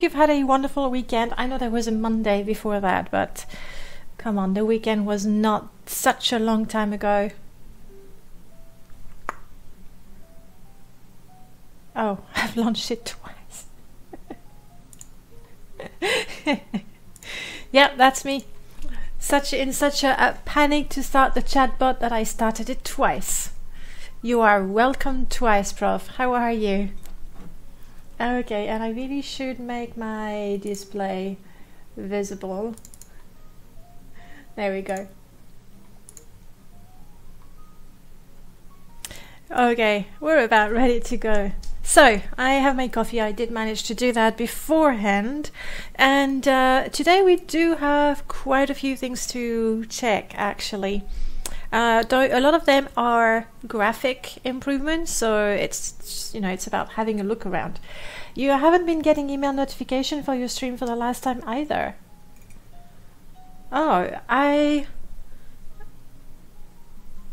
You've had a wonderful weekend. I know there was a Monday before that, but come on, the weekend was not such a long time ago. Oh, I've launched it twice. Yeah, that's me. In such a panic to start the chatbot that I started it twice. You are welcome twice, Prof. How are you? Okay, and I really should make my display visible. There we go. Okay, we're about ready to go. So, I have my coffee. I did manage to do that beforehand. And today we do have quite a few things to check, actually. Though a lot of them are graphic improvements, so it's about having a look around. You haven't been getting email notification for your stream for the last time either. Oh,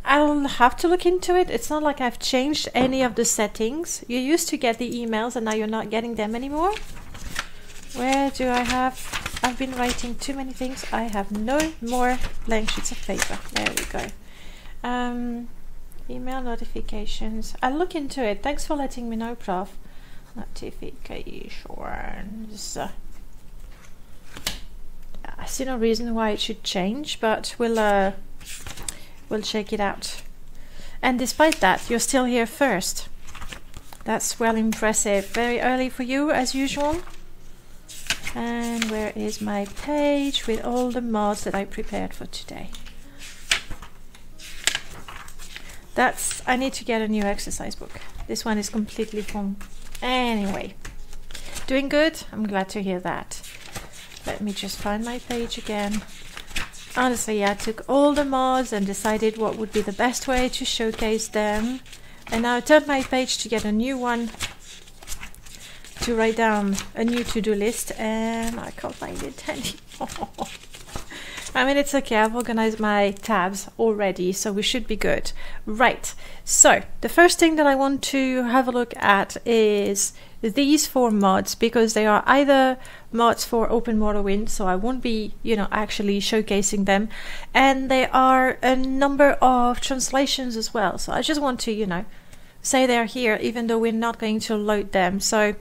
I'll have to look into it. It's not like I've changed any of the settings. You used to get the emails and now you're not getting them anymore. Where do I have... I've been writing too many things. I have no more blank sheets of paper. There we go. Email notifications. I'll look into it. Thanks for letting me know, Prof. Notifications. I see no reason why it should change, but we'll check it out. And despite that, you're still here first. That's well impressive. Very early for you, as usual. And where is my page with all the mods that I prepared for today? I need to get a new exercise book. This one is completely full. Anyway, doing good? I'm glad to hear that. Let me just find my page again. Honestly, I took all the mods and decided what would be the best way to showcase them. And now I turned my page to get a new one to write down a new to-do list, and I can't find it anymore. I mean, it's okay, I've organized my tabs already, so we should be good. Right, so the first thing that I want to have a look at is these 4 mods, because they are either mods for Open Morrowind, so I won't be, actually showcasing them, and they are a number of translations as well. So I just want to, say they're here, even though we're not going to load them. So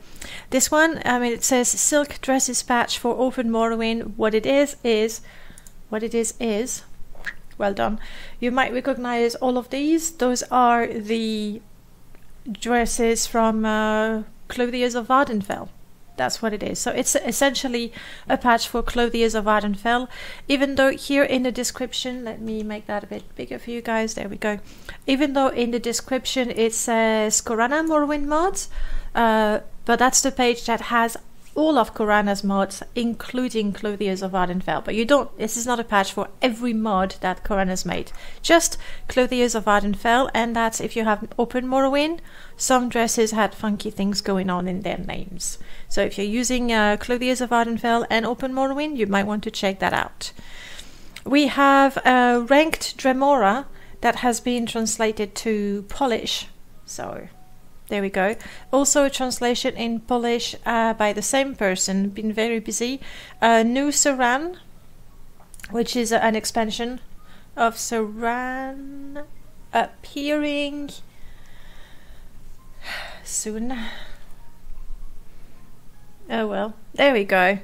this one, it says Silk Dresses patch for Open Morrowind. What it is, well done. You might recognize all of these. Those are the dresses from Clothiers of Vardenfell. That's what it is. So it's essentially a patch for Clothiers of Vardenfell, even though here in the description, let me make that a bit bigger for you guys, there we go. Even though in the description it says Korana Morrowind Mods, but that's the page that has all of Korana's mods, including Clothiers of Vardenfell. But this is not a patch for every mod that Korana's made. Just Clothiers of Vardenfell, and that's if you have Open Morrowind. Some dresses had funky things going on in their names. So if you're using Clothiers of Vardenfell and Open Morrowind, you might want to check that out. We have Ranked Dremora that has been translated to Polish. So there we go. Also a translation in Polish by the same person, been very busy. New Saran, which is an expansion of Saran, appearing soon. Oh well, there we go.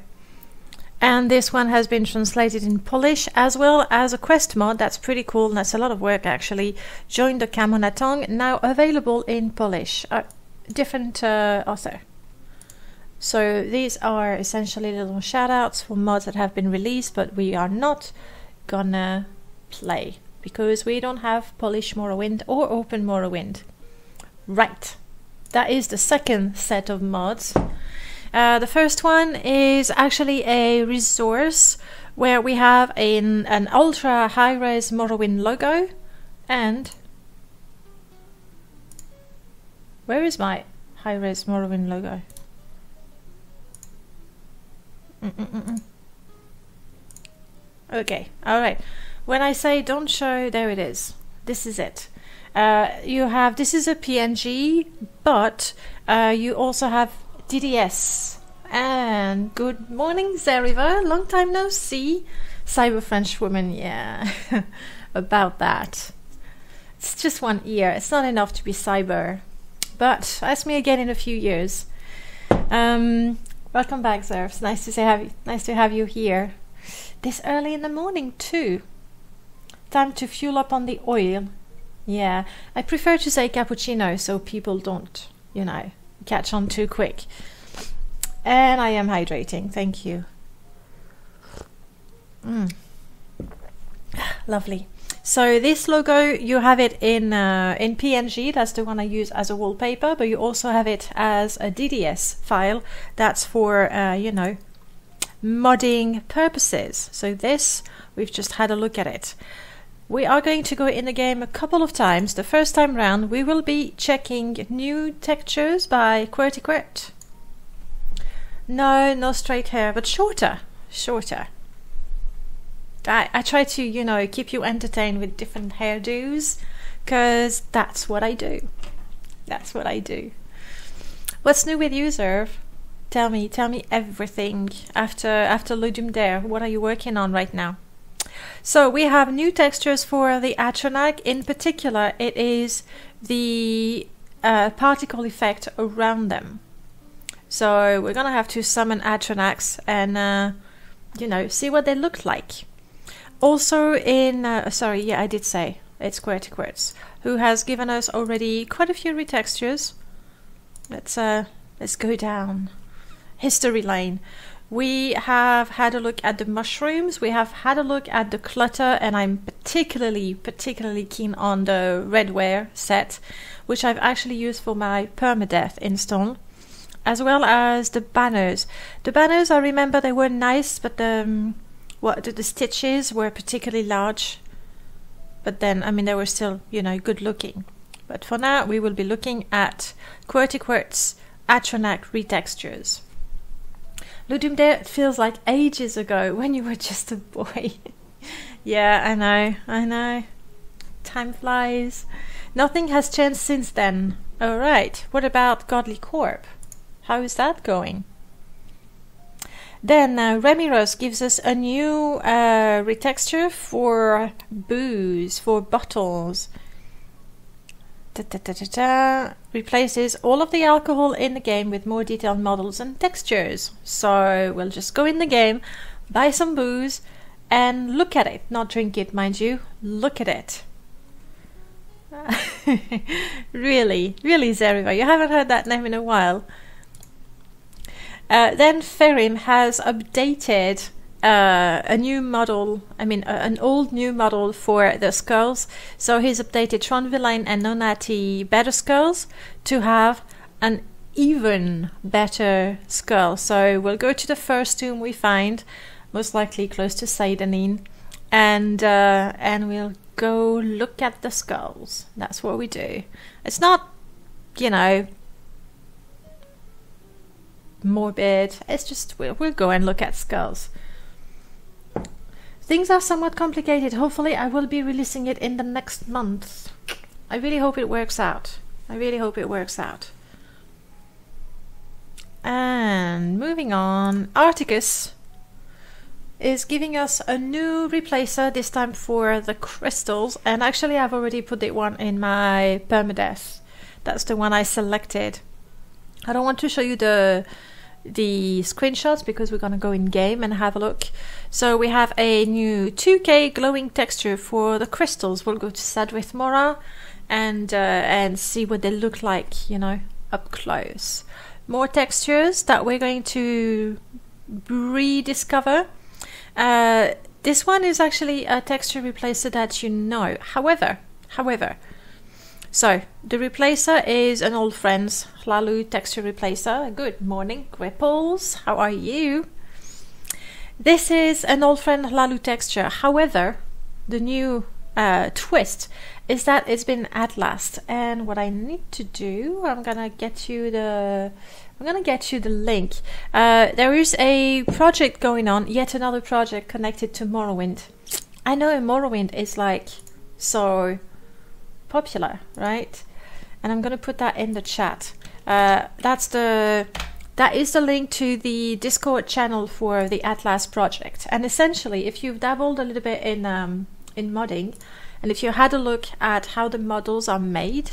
And this one has been translated in Polish, as well as a quest mod. That's pretty cool, and that's a lot of work actually. Join the Kamonatong, now available in Polish. Different author. So these are essentially little shout-outs for mods that have been released, but we are not gonna play, because we don't have Polish Morrowind or Open Morrowind. Right, that is the second set of mods. The first one is actually a resource where we have an ultra high-res Morrowind logo, and where is my high-res Morrowind logo? Okay, alright. When I say don't show, there it is. This is it. This is a PNG, but you also have DDS And good morning, Zeriva. Long time no see. Cyber French woman, yeah. About that. It's just 1 year. It's not enough to be cyber. But ask me again in a few years. Welcome back, Zer. It's nice to have you here. This early in the morning too. Time to fuel up on the oil. Yeah, I prefer to say cappuccino so people don't, catch on too quick. And I am hydrating, thank you. Lovely. So this logo, you have it in PNG, that's the one I use as a wallpaper, but you also have it as a DDS file. That's for, modding purposes. So this, we've just had a look at it. We are going to go in the game a couple of times. The first time round, we will be checking new textures by QWERTY. No straight hair, but shorter. I try to, keep you entertained with different hairdos, because that's what I do. What's new with you, Zerv? Tell me everything after Ludum Dare. What are you working on right now? So we have new textures for the Atronach. In particular, it is the particle effect around them. So we're gonna have to summon Atronachs and see what they look like. Also in I did say it's QWERTY, who has given us already quite a few retextures. Let's go down history lane. We have had a look at the mushrooms, we have had a look at the clutter, and I'm particularly keen on the redware set, which I've actually used for my permadeath install, as well as the banners. The banners, I remember they were nice, but the stitches were particularly large. But then, they were still, good looking. But for now, we will be looking at QWERTY Atronach retextures. Ludum Dare feels like ages ago when you were just a boy. Yeah, I know. Time flies. Nothing has changed since then. Alright, what about Godly Corp? How is that going? Then Remiros gives us a new retexture for booze, for bottles. Replaces all of the alcohol in the game with more detailed models and textures. So we'll just go in the game, buy some booze, and look at it. Not drink it, mind you. Look at it. Really, Zeriva, you haven't heard that name in a while. Then Ferim has updated a new model, an old new model for the skulls. So he's updated Tronvillain and Nonati better skulls to have an even better skull. So we'll go to the first tomb we find, most likely close to Seidanin, and we'll go look at the skulls. That's what we do. It's not, morbid. It's just we'll go and look at skulls. Things are somewhat complicated. Hopefully I will be releasing it in the next month. I really hope it works out. And moving on, Articus is giving us a new replacer, this time for the crystals, and actually I've already put that one in my permadeath. That's the one I selected. I don't want to show you the screenshots because we're gonna go in game and have a look. So we have a new 2K glowing texture for the crystals. We'll go to Sadwith Mora and see what they look like, up close. More textures that we're going to rediscover. This one is actually a texture replacer that However, so the replacer is an old friend's Hlalu texture replacer. Good morning, Gripples. How are you? This is an old friend Hlalu texture. However, the new twist is that it's been Atlas, and what I need to do, I'm gonna get you the link. There is a project going on, yet another project connected to Morrowind. I know Morrowind is like so popular, right? And I'm gonna put that in the chat. That's the that is the link to the Discord channel for the Atlas project. And essentially, if you've dabbled a little bit in modding, and if you had a look at how the models are made,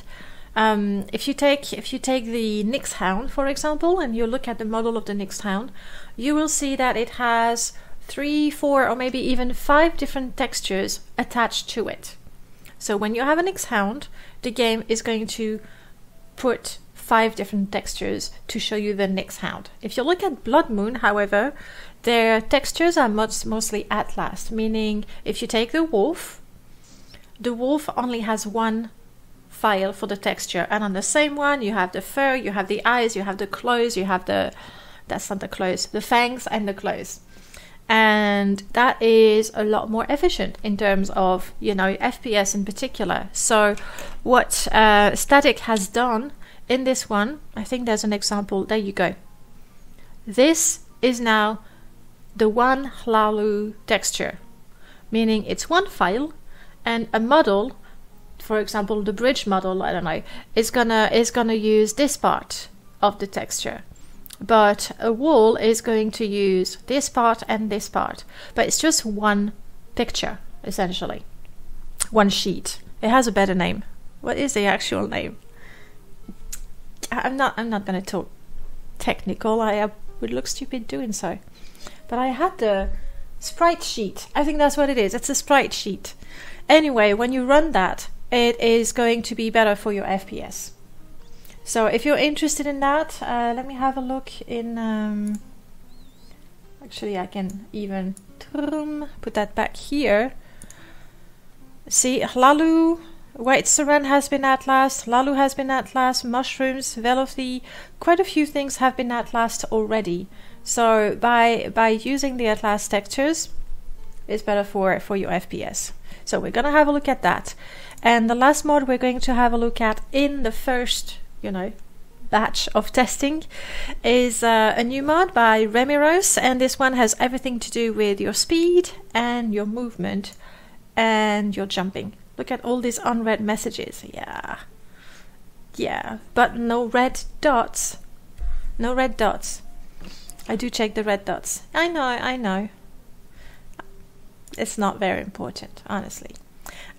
if you take the Nyx Hound, for example, and you look at the model of the Nyx Hound, you will see that it has 3, 4, or maybe even 5 different textures attached to it. So when you have a Nyx Hound, the game is going to put 5 different textures to show you the Nyx Hound. If you look at Blood Moon, however, their textures are mostly Atlas, meaning if you take the wolf only has one file for the texture, and on the same one you have the fur, you have the eyes, you have the claws, you have the fangs and the claws. And that is a lot more efficient in terms of, you know, FPS in particular. So what Static has done in this one, I think there's an example, there you go. This is now the one Hlalu texture, meaning it's one file, and a model, for example the bridge model, I don't know, is gonna use this part of the texture. But a wall is going to use this part and this part. But it's just one picture, essentially. One sheet. It has a better name. What is the actual name? I'm not going to talk technical. I would look stupid doing so. But I had the sprite sheet. I think that's what it is. It's a sprite sheet. Anyway, when you run that, it is going to be better for your FPS. So if you're interested in that, let me have a look in... actually, I can even put that back here. See, Hlalu, White Saran has been Atlas, Hlalu has been Atlas, Mushrooms, Velothi, quite a few things have been Atlas already. So by using the Atlas textures, it's better for your FPS. So we're going to have a look at that. And the last mod we're going to have a look at in the first, you know, batch of testing is a new mod by Remiros, and this one has everything to do with your speed and your movement and your jumping. Look at all these unread messages. Yeah, but no red dots. No red dots. I do check the red dots. I know. It's not very important, honestly.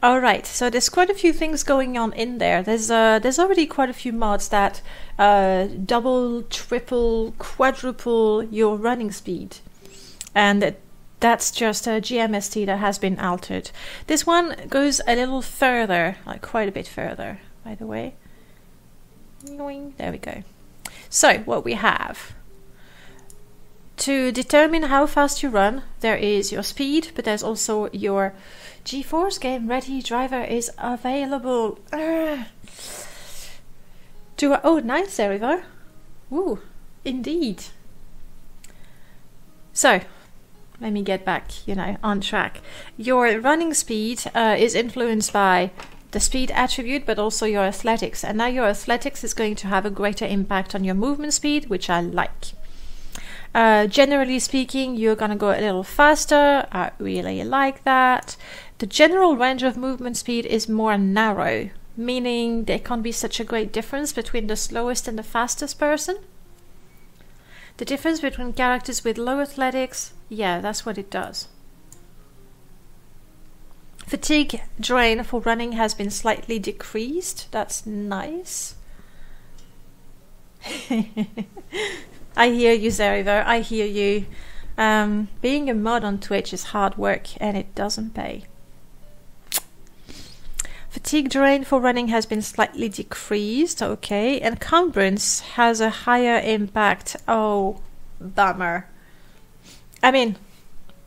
Alright, so there's quite a few things going on in there. There's already quite a few mods that double, triple, quadruple your running speed. And that's just a GMST that has been altered. This one goes a little further, like quite a bit further, by the way. There we go. So, what we have. To determine how fast you run, there is your speed, but there's also your GeForce Game Ready driver is available. Oh, nice, Eriver. Woo, indeed. So, let me get back, on track. Your running speed is influenced by the speed attribute, but also your athletics. And now your athletics is going to have a greater impact on your movement speed, which I like. Generally speaking, you're going to go a little faster. I really like that. The general range of movement speed is more narrow, meaning there can't be such a great difference between the slowest and the fastest person. The difference between characters with low athletics, yeah, that's what it does. Fatigue drain for running has been slightly decreased. That's nice. I hear you, Zeriver. I hear you. Being a mod on Twitch is hard work and it doesn't pay. Fatigue drain for running has been slightly decreased. Okay. Encumbrance has a higher impact. Oh, bummer. I mean,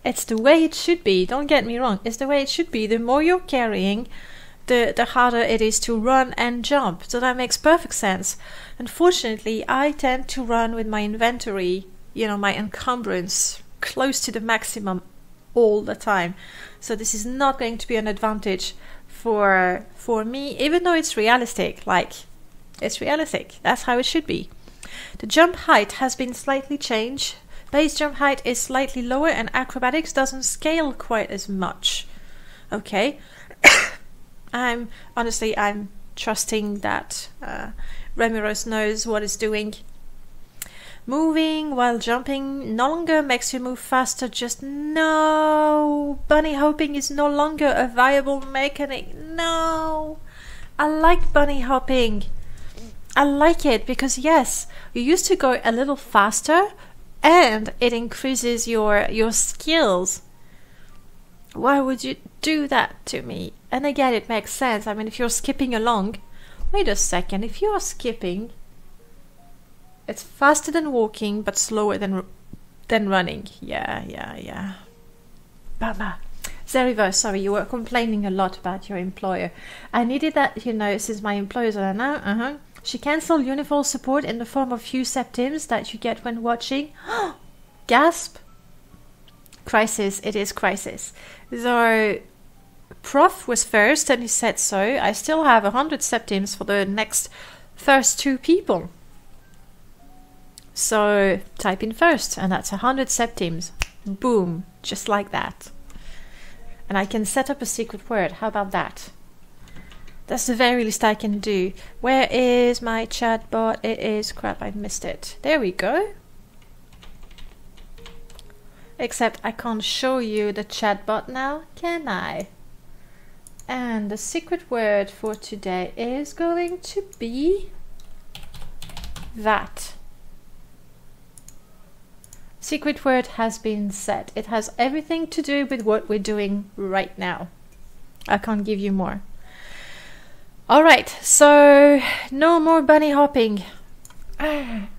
it's the way it should be. Don't get me wrong. It's the way it should be. The more you're carrying, the harder it is to run and jump. So that makes perfect sense. Unfortunately, I tend to run with my inventory, my encumbrance close to the maximum all the time. So this is not going to be an advantage for me, even though it's realistic. It's realistic. That's how it should be. The jump height has been slightly changed. Base jump height is slightly lower and acrobatics doesn't scale quite as much. Okay. I'm trusting that Remiros knows what it's doing. Moving while jumping no longer makes you move faster. Just no. Bunny hopping is no longer a viable mechanic. No. I like bunny hopping. I like it because yes, you used to go a little faster and it increases your skills. Why would you do that to me? And again, it makes sense. I mean, if you're skipping along, wait a second, if you're skipping, it's faster than walking, but slower than running. Yeah. Baba. Zerivo, sorry, you were complaining a lot about your employer. I needed that, since my employers are now. She cancelled universal support in the form of few septims that you get when watching. Gasp. Crisis. It is crisis. So, Prof was first and he said so. I still have 100 septims for the next first 2 people. So, type in first and that's 100 septims. Boom. Just like that. And I can set up a secret word. How about that? That's the very least I can do. Where is my chatbot? It is... crap, I missed it. There we go. Except I can't show you the chatbot now, can I? And the secret word for today is going to be... that. Secret word has been set. It has everything to do with what we're doing right now. I can't give you more. Alright, so no more bunny hopping. The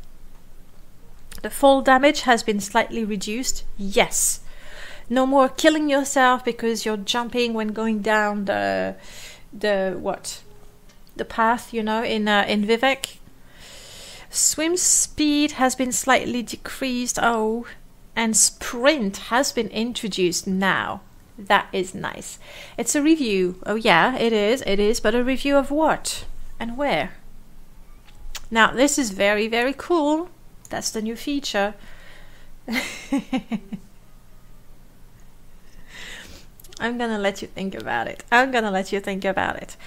fall damage has been slightly reduced. Yes. No more killing yourself because you're jumping when going down the path, in Vivek. Swim speed has been slightly decreased. Oh, and sprint has been introduced now. That is nice. It's a review. Oh yeah, it is, but a review of what and where? Now, this is very, very cool. That's the new feature. I'm gonna let you think about it.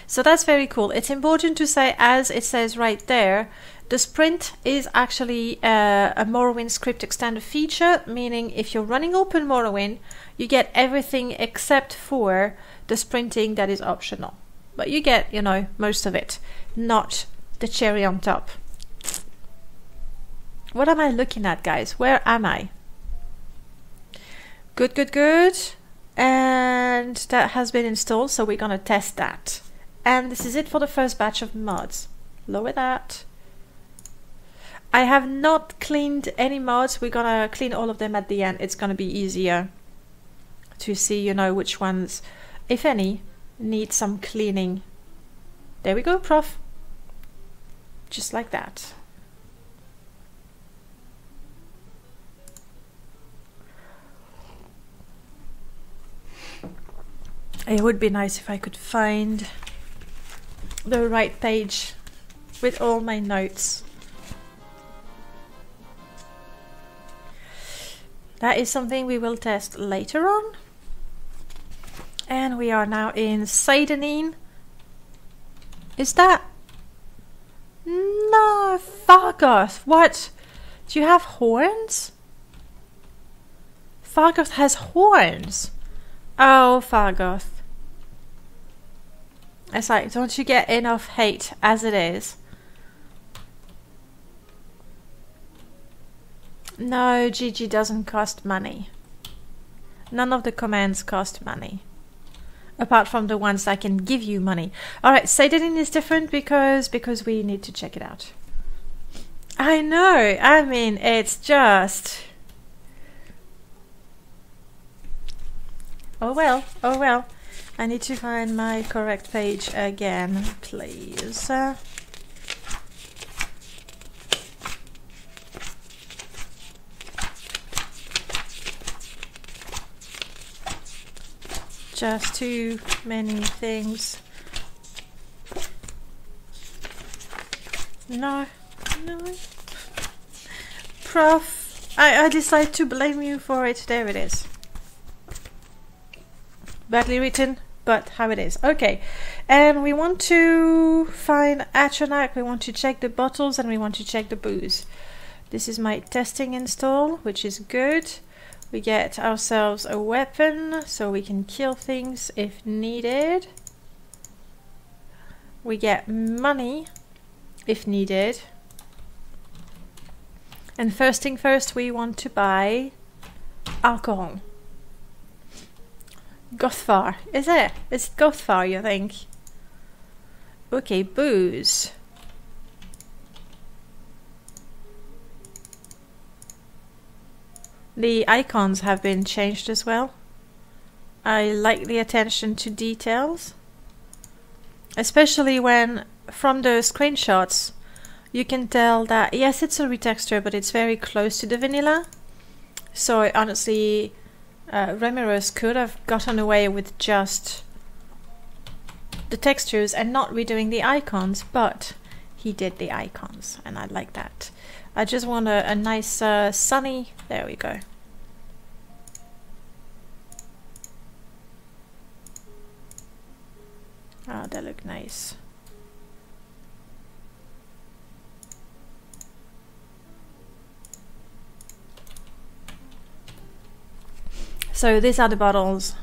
So that's very cool. It's important to say, as it says right there, the sprint is actually a Morrowind script extended feature, meaning if you're running open Morrowind, you get everything except for the sprinting that is optional. But you get, most of it, not the cherry on top. What am I looking at, guys? Where am I? Good. And that has been installed, so we're gonna test that. And this is it for the first batch of mods. Lower that. I have not cleaned any mods. We're gonna clean all of them at the end. It's gonna be easier to see, which ones, if any, need some cleaning. There we go, Prof. Just like that. It would be nice if I could find the right page with all my notes. That is something we will test later on. And we are now in Seidenine. Is that... No, Fargoth. What? Do you have horns? Fargoth has horns. Oh, Fargoth. It's like, don't you get enough hate as it is? No, GG doesn't cost money. None of the commands cost money. Apart from the ones that can give you money. Alright, Seidenine is different because we need to check it out. I know, I mean, it's just... Oh well. I need to find my correct page again, please. Just too many things. No. Prof, I decide to blame you for it. There it is. Badly written, but how it is. Okay, and we want to find Atronak, we want to check the bottles, and we want to check the booze. This is my testing install, which is good. We get ourselves a weapon so we can kill things if needed. We get money if needed. And first thing first, we want to buy alcohol. Gothfar, is it? It's Gothfar, you think? Okay, booze. The icons have been changed as well. I like the attention to details. Especially when, from the screenshots, you can tell that, yes, it's a retexture, but it's very close to the vanilla. So honestly, Ramirez could have gotten away with just the textures and not redoing the icons, but he did the icons, and I like that. I just want a nice sunny, there we go. Oh, they look nice. So these are the bottles.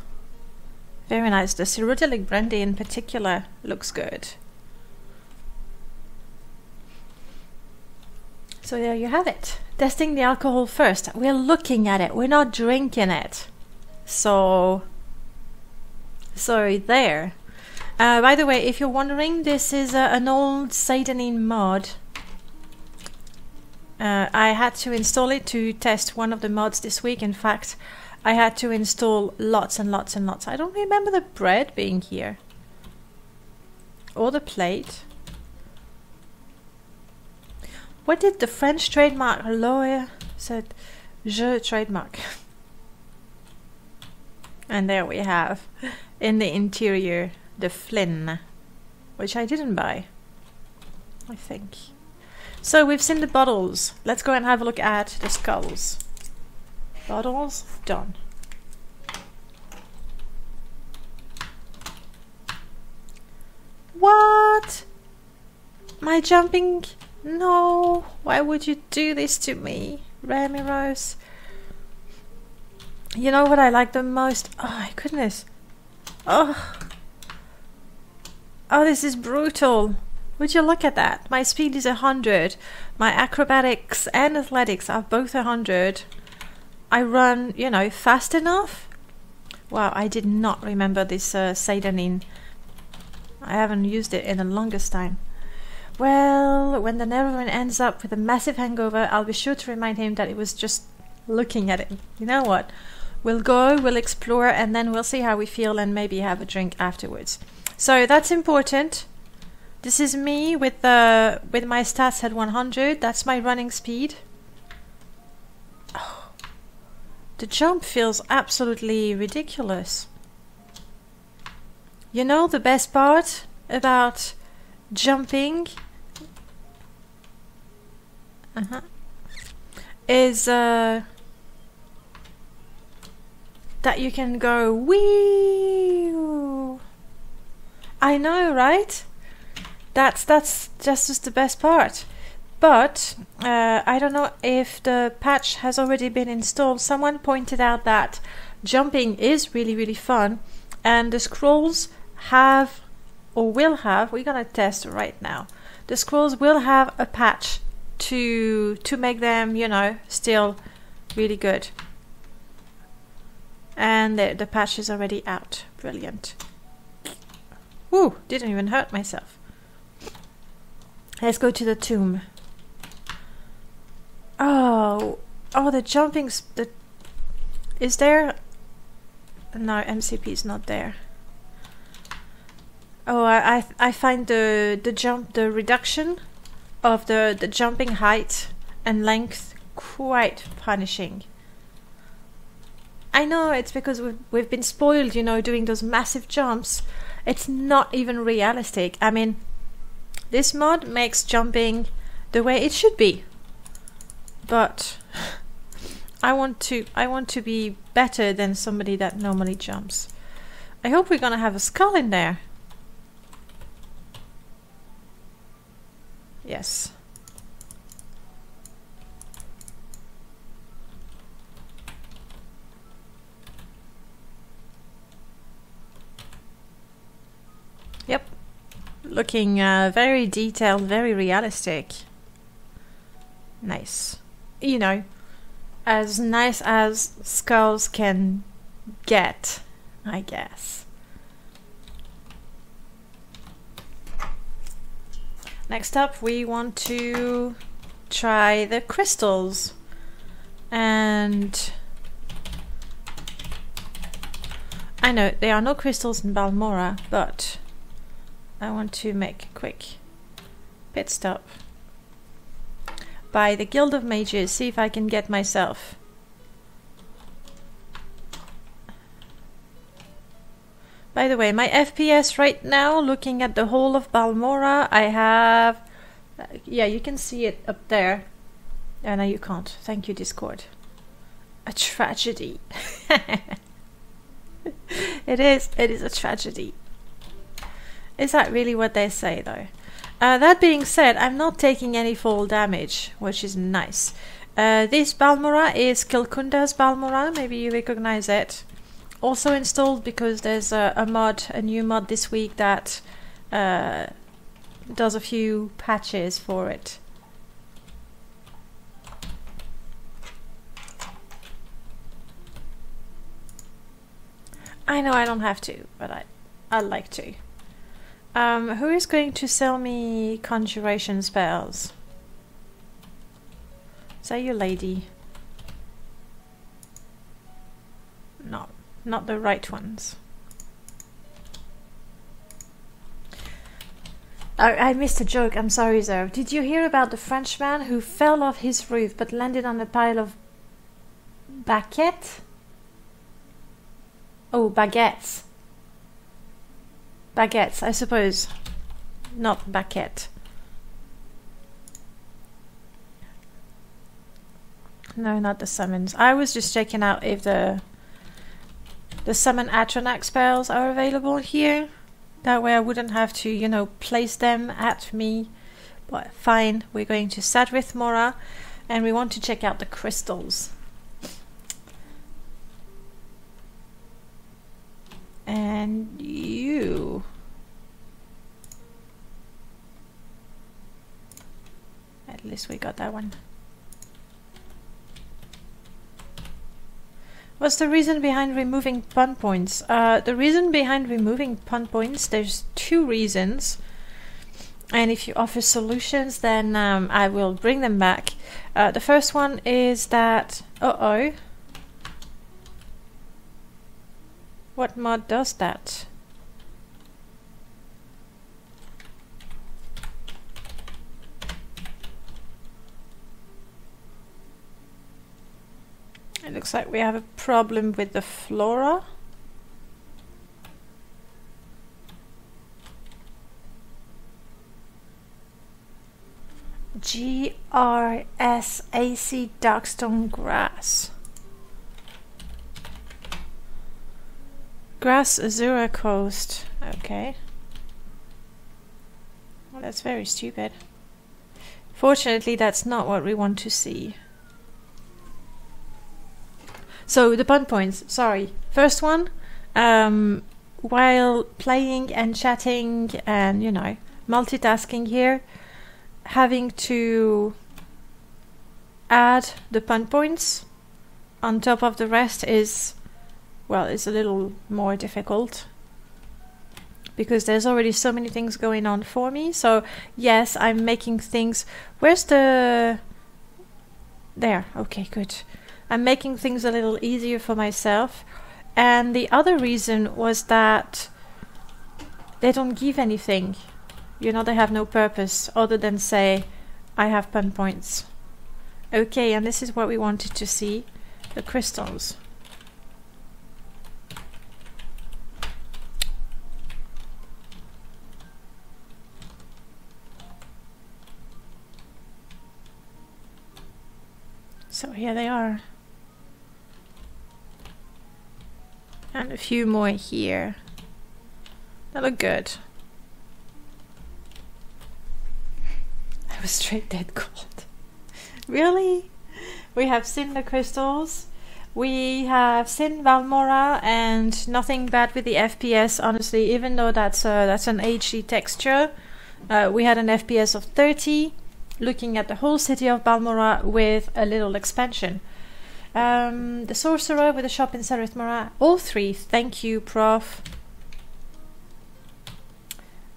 Very nice. The Cyrodiilic brandy in particular looks good. So there you have it. Testing the alcohol first. We're looking at it. We're not drinking it. So there. By the way, if you're wondering, this is an old Seidanin mod. I had to install it to test one of the mods this week. In fact, I had to install lots and lots and lots. I don't remember the bread being here. Or the plate. What did the French trademark lawyer said? Je trademark. And there we have, in the interior, the Flynn, which I didn't buy, I think. So we've seen the bottles. Let's go and have a look at the skulls. Bottles, done. What? My jumping? No. Why would you do this to me, Ramirez? You know what I like the most? Oh my goodness. Oh. Oh, this is brutal. Would you look at that? My speed is 100. My acrobatics and athletics are both 100. I run, you know, fast enough. Wow, I did not remember this Seidanin. I haven't used it in the longest time. Well, when the Neverwin ends up with a massive hangover, I'll be sure to remind him that it was just looking at it. You know what? We'll go, we'll explore, and then we'll see how we feel and maybe have a drink afterwards. So that's important. This is me with my stats at 100. That's my running speed. Oh, the jump feels absolutely ridiculous. You know the best part about jumping is that you can go wee. I know, right? That's just the best part. But I don't know if the patch has already been installed. Someone pointed out that jumping is really fun, and the scrolls have or will have, we're gonna test right now. The scrolls will have a patch to make them, you know, still really good. And the patch is already out. Brilliant. Ooh, didn't even hurt myself. Let's go to the tomb. Oh, the jumping's is there? No, MCP is not there. Oh, I find the reduction of the jumping height and length quite punishing. I know it's because we've been spoiled, you know, doing those massive jumps. It's not even realistic. I mean, this mod makes jumping the way it should be, but I want to be better than somebody that normally jumps. I hope we're gonna have a skull in there. Yes. looking very detailed, very realistic. Nice. You know, as nice as skulls can get, I guess. Next up, we want to try the crystals. And I know there are no crystals in Balmora, but I want to make a quick pit stop by the Guild of Mages, see if I can get myself By the way, my FPS right now, looking at the whole of Balmora, I have... yeah, you can see it up there. No, you can't. Thank you, Discord. A tragedy. It is a tragedy. Is that really what they say, though? That being said, I'm not taking any fall damage, which is nice. This Balmora is Kilkunda's Balmora. Maybe you recognize it. Also installed because there's a new mod this week that does a few patches for it. I know I don't have to, but I'd like to. Who is going to sell me conjuration spells? Is that you, lady? No, not the right ones. I missed a joke, I'm sorry, Zerv. Did you hear about the Frenchman who fell off his roof but landed on a pile of baguettes? Oh, baguettes. Baguettes, I suppose. Not baguette. No, not the summons. I was just checking out if the summon Atronax spells are available here. That way I wouldn't have to, you know, place them at me. But fine, we're going to Sadrith Mora and we want to check out the crystals. And you... at least we got that one. What's the reason behind removing pun points? The reason behind removing pun points, there's two reasons. And if you offer solutions, then I will bring them back. The first one is that... uh-oh. What mod does that? It looks like we have a problem with the flora. GRSAC Darkstone Grass. Grass Azura Coast. Okay. Well, that's very stupid. Fortunately, that's not what we want to see. So, the pun points. Sorry. First one. While playing and chatting and, you know, multitasking here, having to add the pun points on top of the rest is... well, it's a little more difficult because there's already so many things going on for me. So yes, I'm making things... where's the... there, okay, good. I'm making things a little easier for myself. And the other reason was that they don't give anything. You know, they have no purpose other than say, I have pun points. Okay, and this is what we wanted to see. The crystals. So here they are. And a few more here. They look good. I was straight dead cold. Really? We have seen the crystals. We have seen Balmora and nothing bad with the FPS, honestly, even though that's an HD texture. We had an FPS of 30, looking at the whole city of Balmora with a little expansion. The sorcerer with a shop in Sereth Mora, all 3. Thank you, Prof.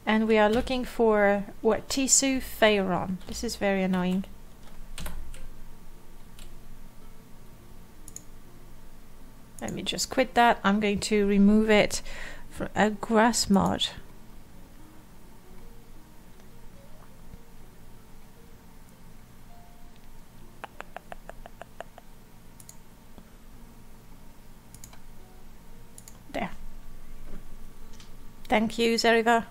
And we are looking for what? Tisu Pharaon. This is very annoying. Let me just quit that. I'm going to remove it from a grass mod. There. Thank you, Zeriva,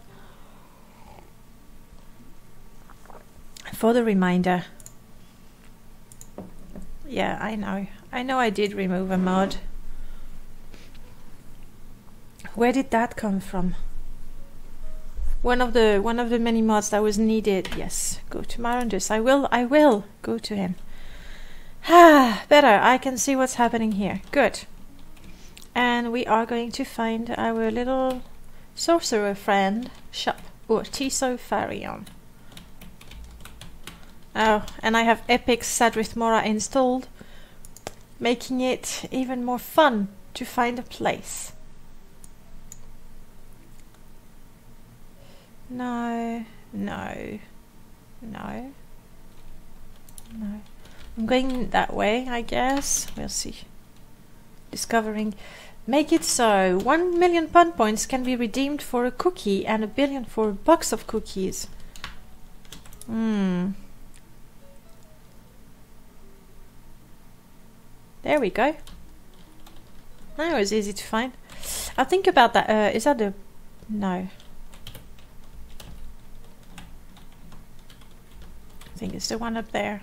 for the reminder. Yeah, I know. I know I did remove a mod. Where did that come from? One of the many mods that was needed. Yes, go to Marundus. I will go to him. Ah, better. I can see what's happening here. Good. And we are going to find our little sorcerer friend shop, or Tiso Pharaon. Oh, and I have Epic Sadrith Mora installed, making it even more fun to find a place. No, no, no, no. I'm going that way, I guess. We'll see. Discovering. Make it so. 1 million pun points can be redeemed for a cookie and 1 billion for a box of cookies. There we go. That was easy to find. I'll think about that. Is that the... No. I think it's the one up there.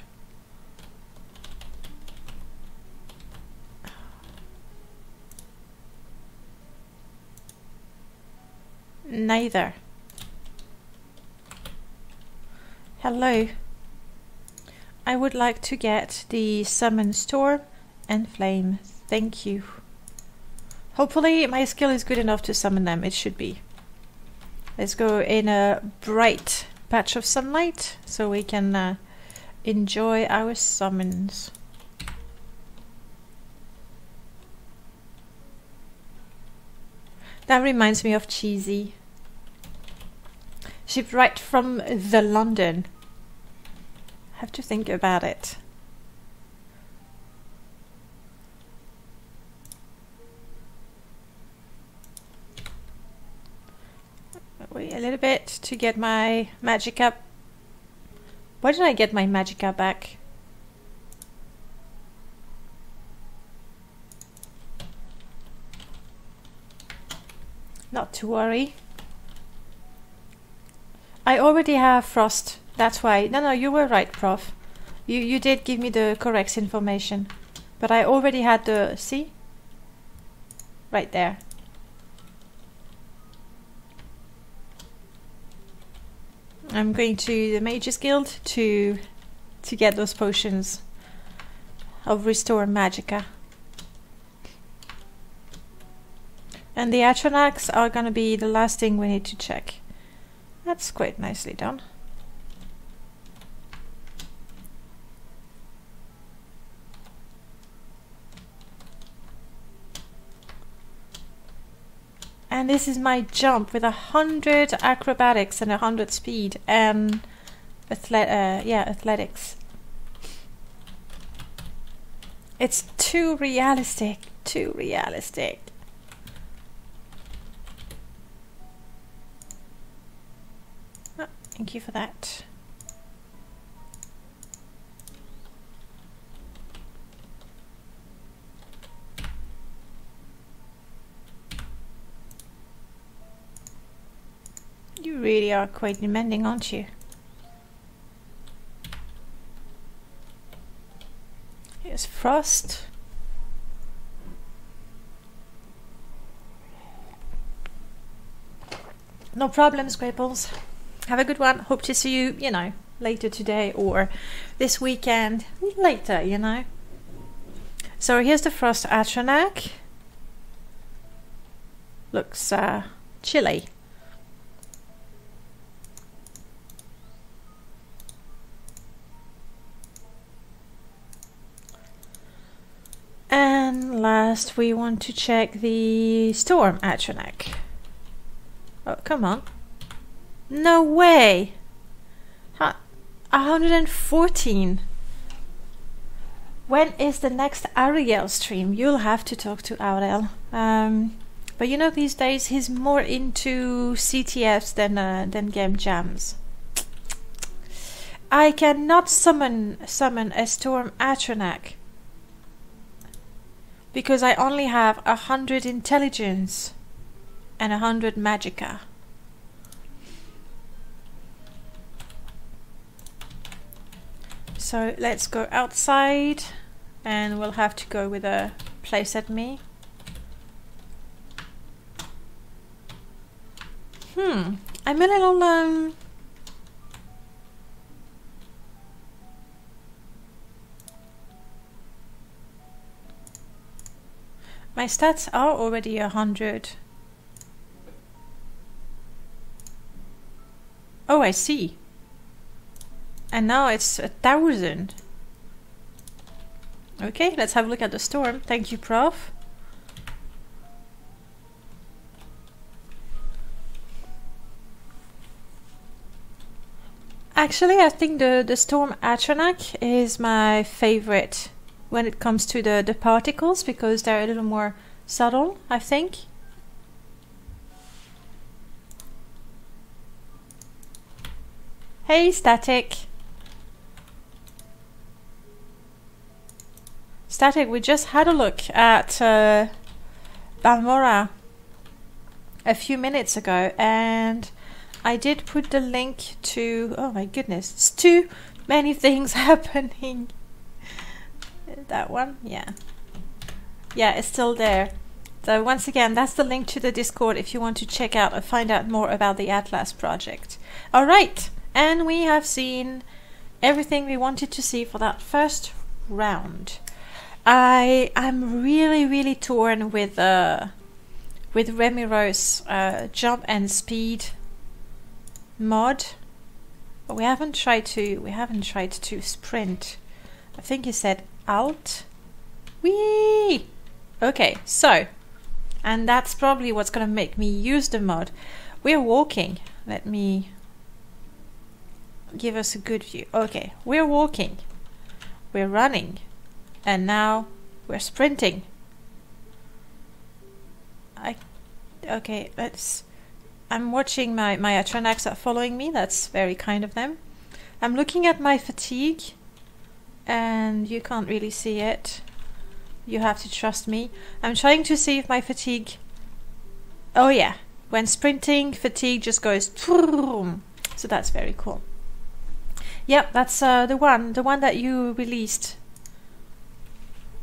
Neither. Hello. I would like to get the Summon Storm and Flame. Thank you. Hopefully my skill is good enough to summon them. It should be. Let's go in a bright patch of sunlight so we can enjoy our summons. That reminds me of Cheesy. Shipped right from the London. Have to think about it. Wait a little bit to get my Magicka. Why did I get my Magicka back? Not to worry. I already have Frost. That's why. No, you were right, Prof. You did give me the correct information. But I already had the... See? Right there. I'm going to the Mages Guild to get those potions of Restore Magicka. And the Atronachs are gonna be the last thing we need to check. That's quite nicely done. And this is my jump with 100 acrobatics and 100 speed and athletics. It's too realistic, too realistic. Oh, thank you for that. You really are quite demanding, aren't you? Here's Frost. No problem, Scraples. Have a good one. Hope to see you, you know, later today or this weekend. Later, you know. So here's the Frost Atronach. Looks chilly. And last we want to check the storm atronach. Oh, come on. No way! 114. When is the next Ariel stream? You'll have to talk to Ariel. But you know, these days he's more into CTFs than game jams. I cannot summon a storm atronach because I only have 100 intelligence and 100 magicka. So let's go outside, and we'll have to go with a place at me. I'm a little my stats are already 100. Oh, I see. And now it's 1,000. Okay, let's have a look at the storm. Thank you, Prof. Actually, I think the storm atronach is my favorite when it comes to the particles, because they're a little more subtle, I think. Hey, Static. Static, we just had a look at Balmora a few minutes ago, and I did put the link to... Oh my goodness, it's too many things happening. That one? Yeah. Yeah, it's still there. So once again, that's the link to the Discord if you want to check out or find out more about the Atlas project. Alright, and we have seen everything we wanted to see for that first round. I'm really torn with Remiro's jump and speed mod. But we haven't tried to sprint. I think he said alt. Whee! Okay, so, and that's probably what's gonna make me use the mod. We're walking. Let me give us a good view. Okay, we're walking. We're running. And now we're sprinting. Okay, I'm watching my atronachs are following me. That's very kind of them. I'm looking at my fatigue, and you can't really see it. You have to trust me. I'm trying to see if my fatigue... Oh yeah, when sprinting, fatigue just goes... So that's very cool. Yep, that's the one that you released.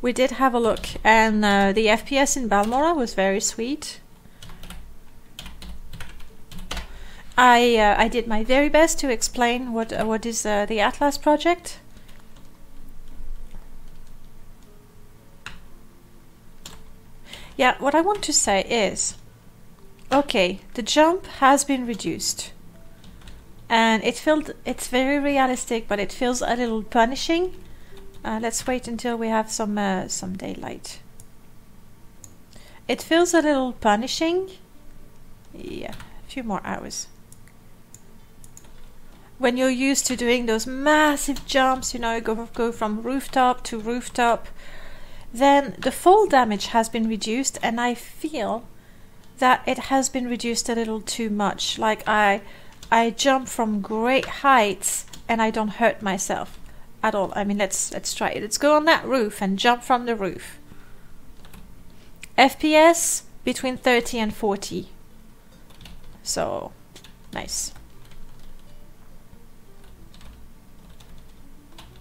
We did have a look, and the FPS in Balmora was very sweet. I did my very best to explain what is the Atlas project. Yeah, what I want to say is, okay, the jump has been reduced, and it's very realistic, but it feels a little punishing. Let's wait until we have some daylight. It feels a little punishing. Yeah, a few more hours. When you're used to doing those massive jumps, you know, go from rooftop to rooftop, then the fall damage has been reduced, and I feel that it has been reduced a little too much. Like I jump from great heights and I don't hurt myself at all. I mean, let's try it. Let's go on that roof and jump from the roof. FPS between 30 and 40. So, nice.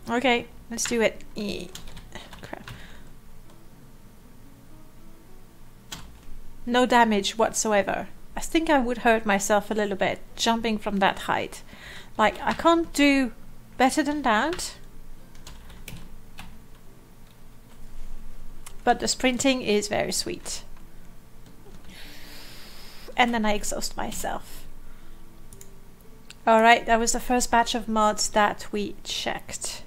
Okay, let's do it. Crap. No damage whatsoever. I think I would hurt myself a little bit jumping from that height. Like, I can't do better than that. But the sprinting is very sweet. And then I exhaust myself. Alright, that was the first batch of mods that we checked.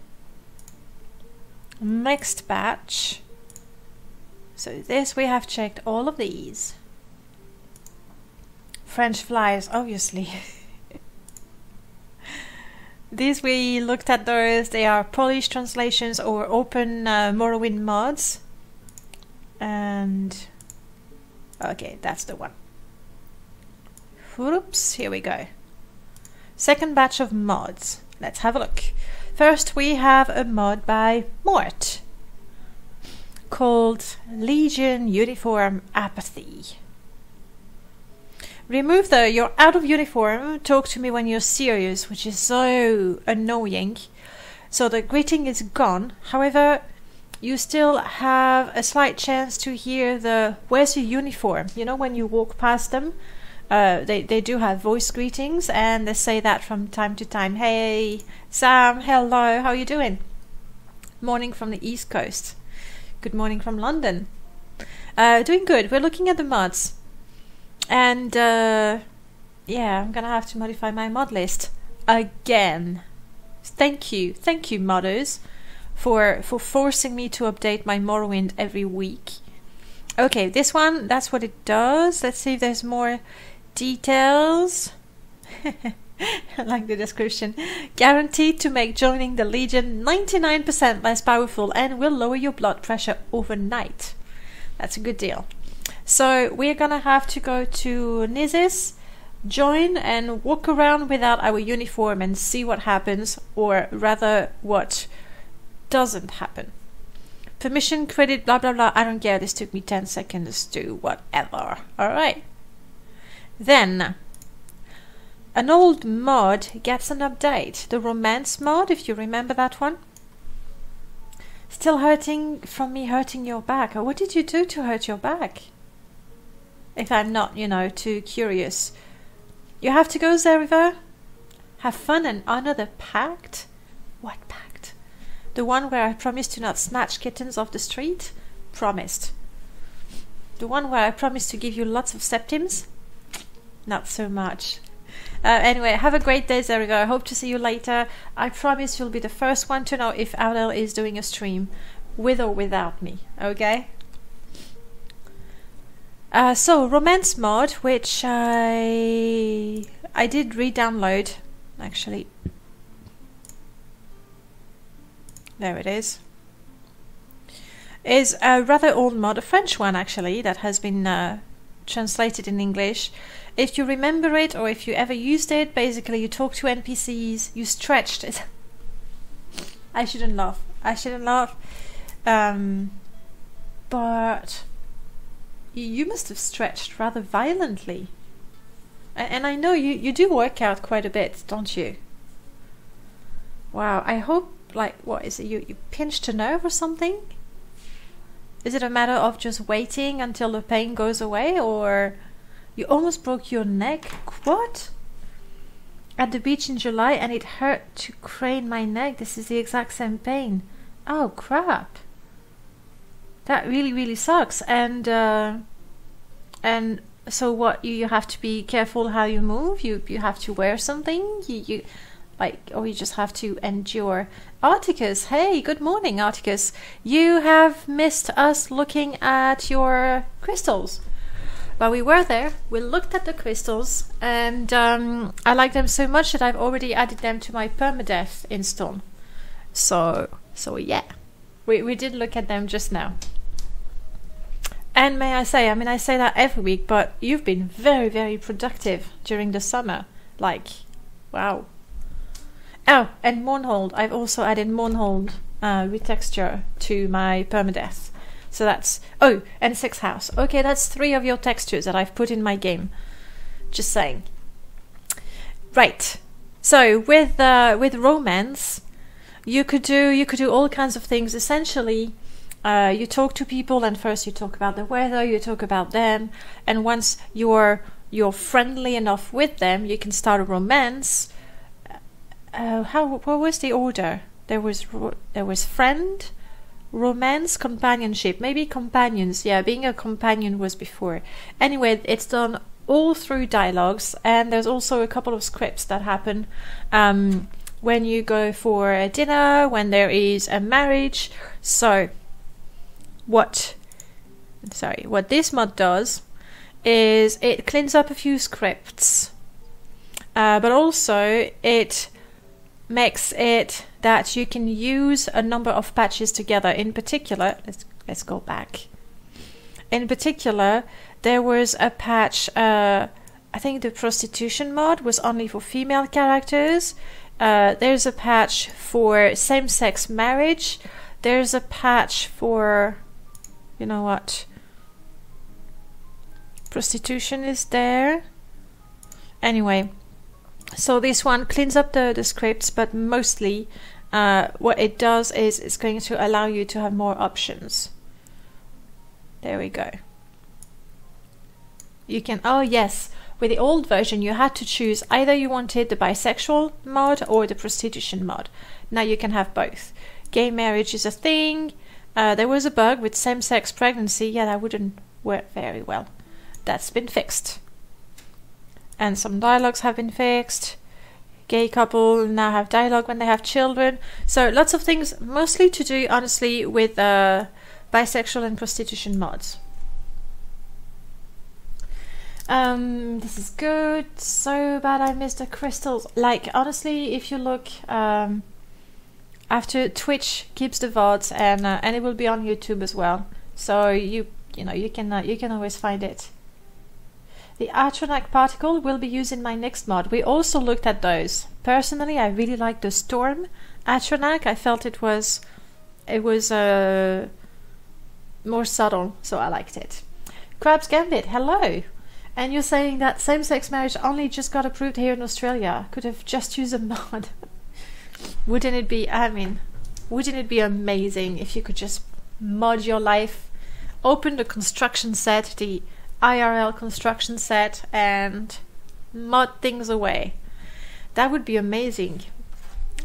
Next batch So this, we have checked all of these. French flies, obviously. These, we looked at those. They are Polish translations or open Morrowind mods. And okay, that's the one. Whoops, here we go. Second batch of mods. Let's have a look. First, we have a mod by Mort called Legion Uniform Apathy. Remove the "you're out of uniform, talk to me when you're serious," which is so annoying. So the greeting is gone. However, you still have a slight chance to hear the "where's your uniform?" You know, when you walk past them. They do have voice greetings, and they say that from time to time. Hey, Sam, hello, how you doing? Morning from the East Coast. Good morning from London. Doing good. We're looking at the mods. And, yeah, I'm gonna have to modify my mod list again. Thank you, modders, for forcing me to update my Morrowind every week. Okay, this one, that's what it does. Let's see if there's more details. I like the description. Guaranteed to make joining the Legion 99% less powerful and will lower your blood pressure overnight. That's a good deal. So we're gonna have to go to Nizis, join and walk around without our uniform and see what happens, or rather what doesn't happen. Permission, credit, blah blah blah. I don't care. This took me 10 seconds to whatever. Alright. Then an old mod gets an update. The romance mod, if you remember that one. Still hurting from me hurting your back. What did you do to hurt your back? If I'm not, you know, too curious. You have to go, Zeriver. Have fun and honor the pact? What pact? The one where I promised to not snatch kittens off the street? Promised. The one where I promised to give you lots of septims? Not so much. Anyway, have a great day, Zeriver. I hope to see you later. I promise you'll be the first one to know if Adel is doing a stream, with or without me, okay? So, romance mod, which I did re-download, actually. There it is. Is a rather old mod, a French one actually, that has been translated in English. If you remember it, or if you ever used it, basically you talk to NPCs, you stretched it. I shouldn't laugh. But you must have stretched rather violently. And I know you do work out quite a bit, don't you? Wow, I hope, like, what is it? You pinched a nerve or something? Is it a matter of just waiting until the pain goes away, or you almost broke your neck? What? At the beach in July, and it hurt to crane my neck. This is the exact same pain. Oh crap! That really sucks. And so what? You have to be careful how you move. You have to wear something. You like, or you just have to endure. Articus, hey, good morning, Articus. You have missed us looking at your crystals. But we were there, we looked at the crystals, and I like them so much that I've already added them to my permadeath install. So yeah, we did look at them just now. And may I say, I mean, I say that every week, but you've been very productive during the summer. Like, wow. Oh, and Mournhold. I've also added Mournhold retexture to my permadeath. So that's... Oh, and Sixth House. Okay, that's 3 of your textures that I've put in my game. Just saying. Right. So with romance, you could do all kinds of things. Essentially, you talk to people, and first you talk about the weather, you talk about them, and once you're friendly enough with them, you can start a romance. What was the order? There was friend, romance, companionship. Maybe companions. Yeah, being a companion was before. Anyway, it's done all through dialogues, and there's also a couple of scripts that happen when you go for a dinner, when there is a marriage. So, what sorry, what this mod does is it cleans up a few scripts, but also it makes it that you can use a number of patches together. In particular, let's go back. In particular, there was a patch, I think the prostitution mod was only for female characters. There's a patch for same-sex marriage. There's a patch for, you know what, prostitution is there. Anyway, so this one cleans up the scripts, but mostly what it does is it's going to allow you to have more options. There we go. You can, oh yes, with the old version you had to choose either you wanted the bisexual mod or the prostitution mod. Now you can have both. Gay marriage is a thing. There was a bug with same-sex pregnancy. Yeah, that wouldn't work very well. That's been fixed. And some dialogues have been fixed. Gay couple now have dialogue when they have children. So lots of things, mostly to do honestly with bisexual and prostitution mods. This is good. So bad I missed the crystals. Like honestly, if you look after Twitch keeps the VODs, and it will be on YouTube as well. So you can always find it. The Atronac particle will be used in my next mod. We also looked at those. Personally, I really like the Storm Atronac. I felt it was more subtle, so I liked it. Crab's Gambit, hello. And you're saying that same-sex marriage only just got approved here in Australia. Could have just used a mod. Wouldn't it be, I mean, wouldn't it be amazing if you could just mod your life, open the construction set, the IRL construction set, and mod things away? That would be amazing.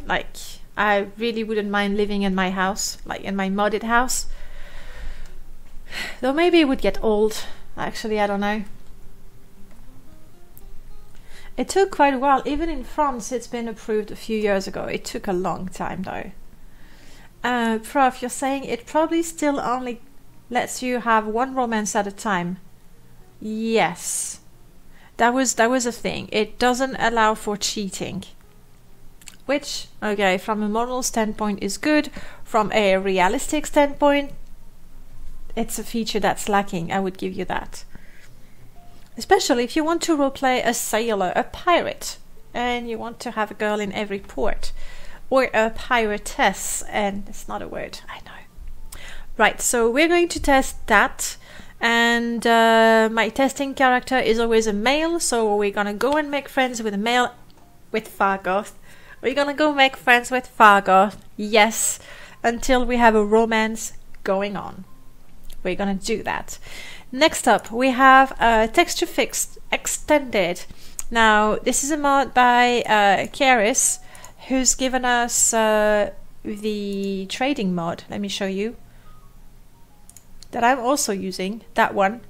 Like, I really wouldn't mind living in my house, like in my modded house. Though maybe it would get old. Actually, I don't know. It took quite a while. Even in France, it's been approved a few years ago. It took a long time, though. Prof, you're saying it probably still only lets you have one romance at a time. Yes. That was a thing. It doesn't allow for cheating. Which, okay, from a moral standpoint is good. From a realistic standpoint, it's a feature that's lacking. I would give you that. Especially if you want to roleplay a sailor, a pirate, and you want to have a girl in every port. Or a piratess, and it's not a word, I know. Right, so we're going to test that. And my testing character is always a male, so we're gonna go and make friends with a male, with Fargoth. We're gonna go make friends with Fargoth, yes, until we have a romance going on. We're gonna do that. Next up, we have Texture Fix Extended. Now, this is a mod by Karis, who's given us the trading mod. Let me show you. That I'm also using, that one.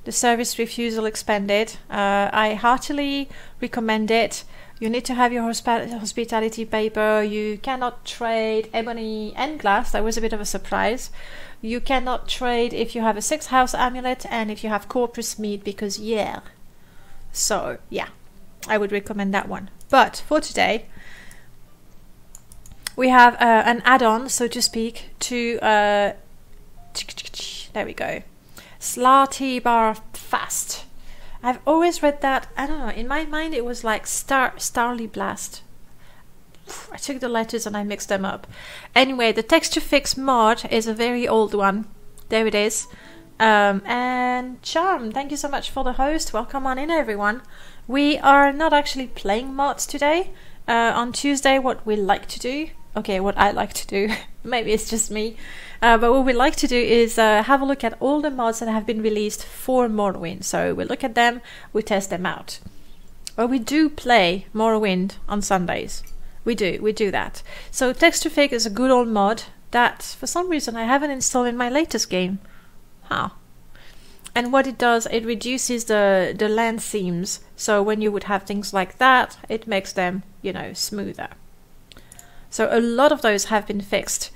The Service Refusal Expanded. I heartily recommend it. You need to have your hospitality paper. You cannot trade ebony and glass. That was a bit of a surprise. You cannot trade if you have a 6th house amulet and if you have corpus meat, because yeah. So yeah, I would recommend that one. But for today, we have an add-on, so to speak, to there we go, Slarty Bar Fast. I've always read that, I don't know, in my mind it was like Starly Blast. I took the letters and I mixed them up. Anyway, the Texture Fix mod is a very old one. There it is. And Charm, thank you so much for the host. Welcome on in, everyone. We are not actually playing mods today. On Tuesday, what we like to do, okay, what I like to do, maybe it's just me, but what we like to do is have a look at all the mods that have been released for Morrowind. So we look at them, we test them out. Or we do play Morrowind on Sundays. We do that. So Texture Fix is a good old mod that for some reason I haven't installed in my latest game. Huh. And what it does, it reduces the land seams. So when you would have things like that, it makes them, you know, smoother. So a lot of those have been fixed.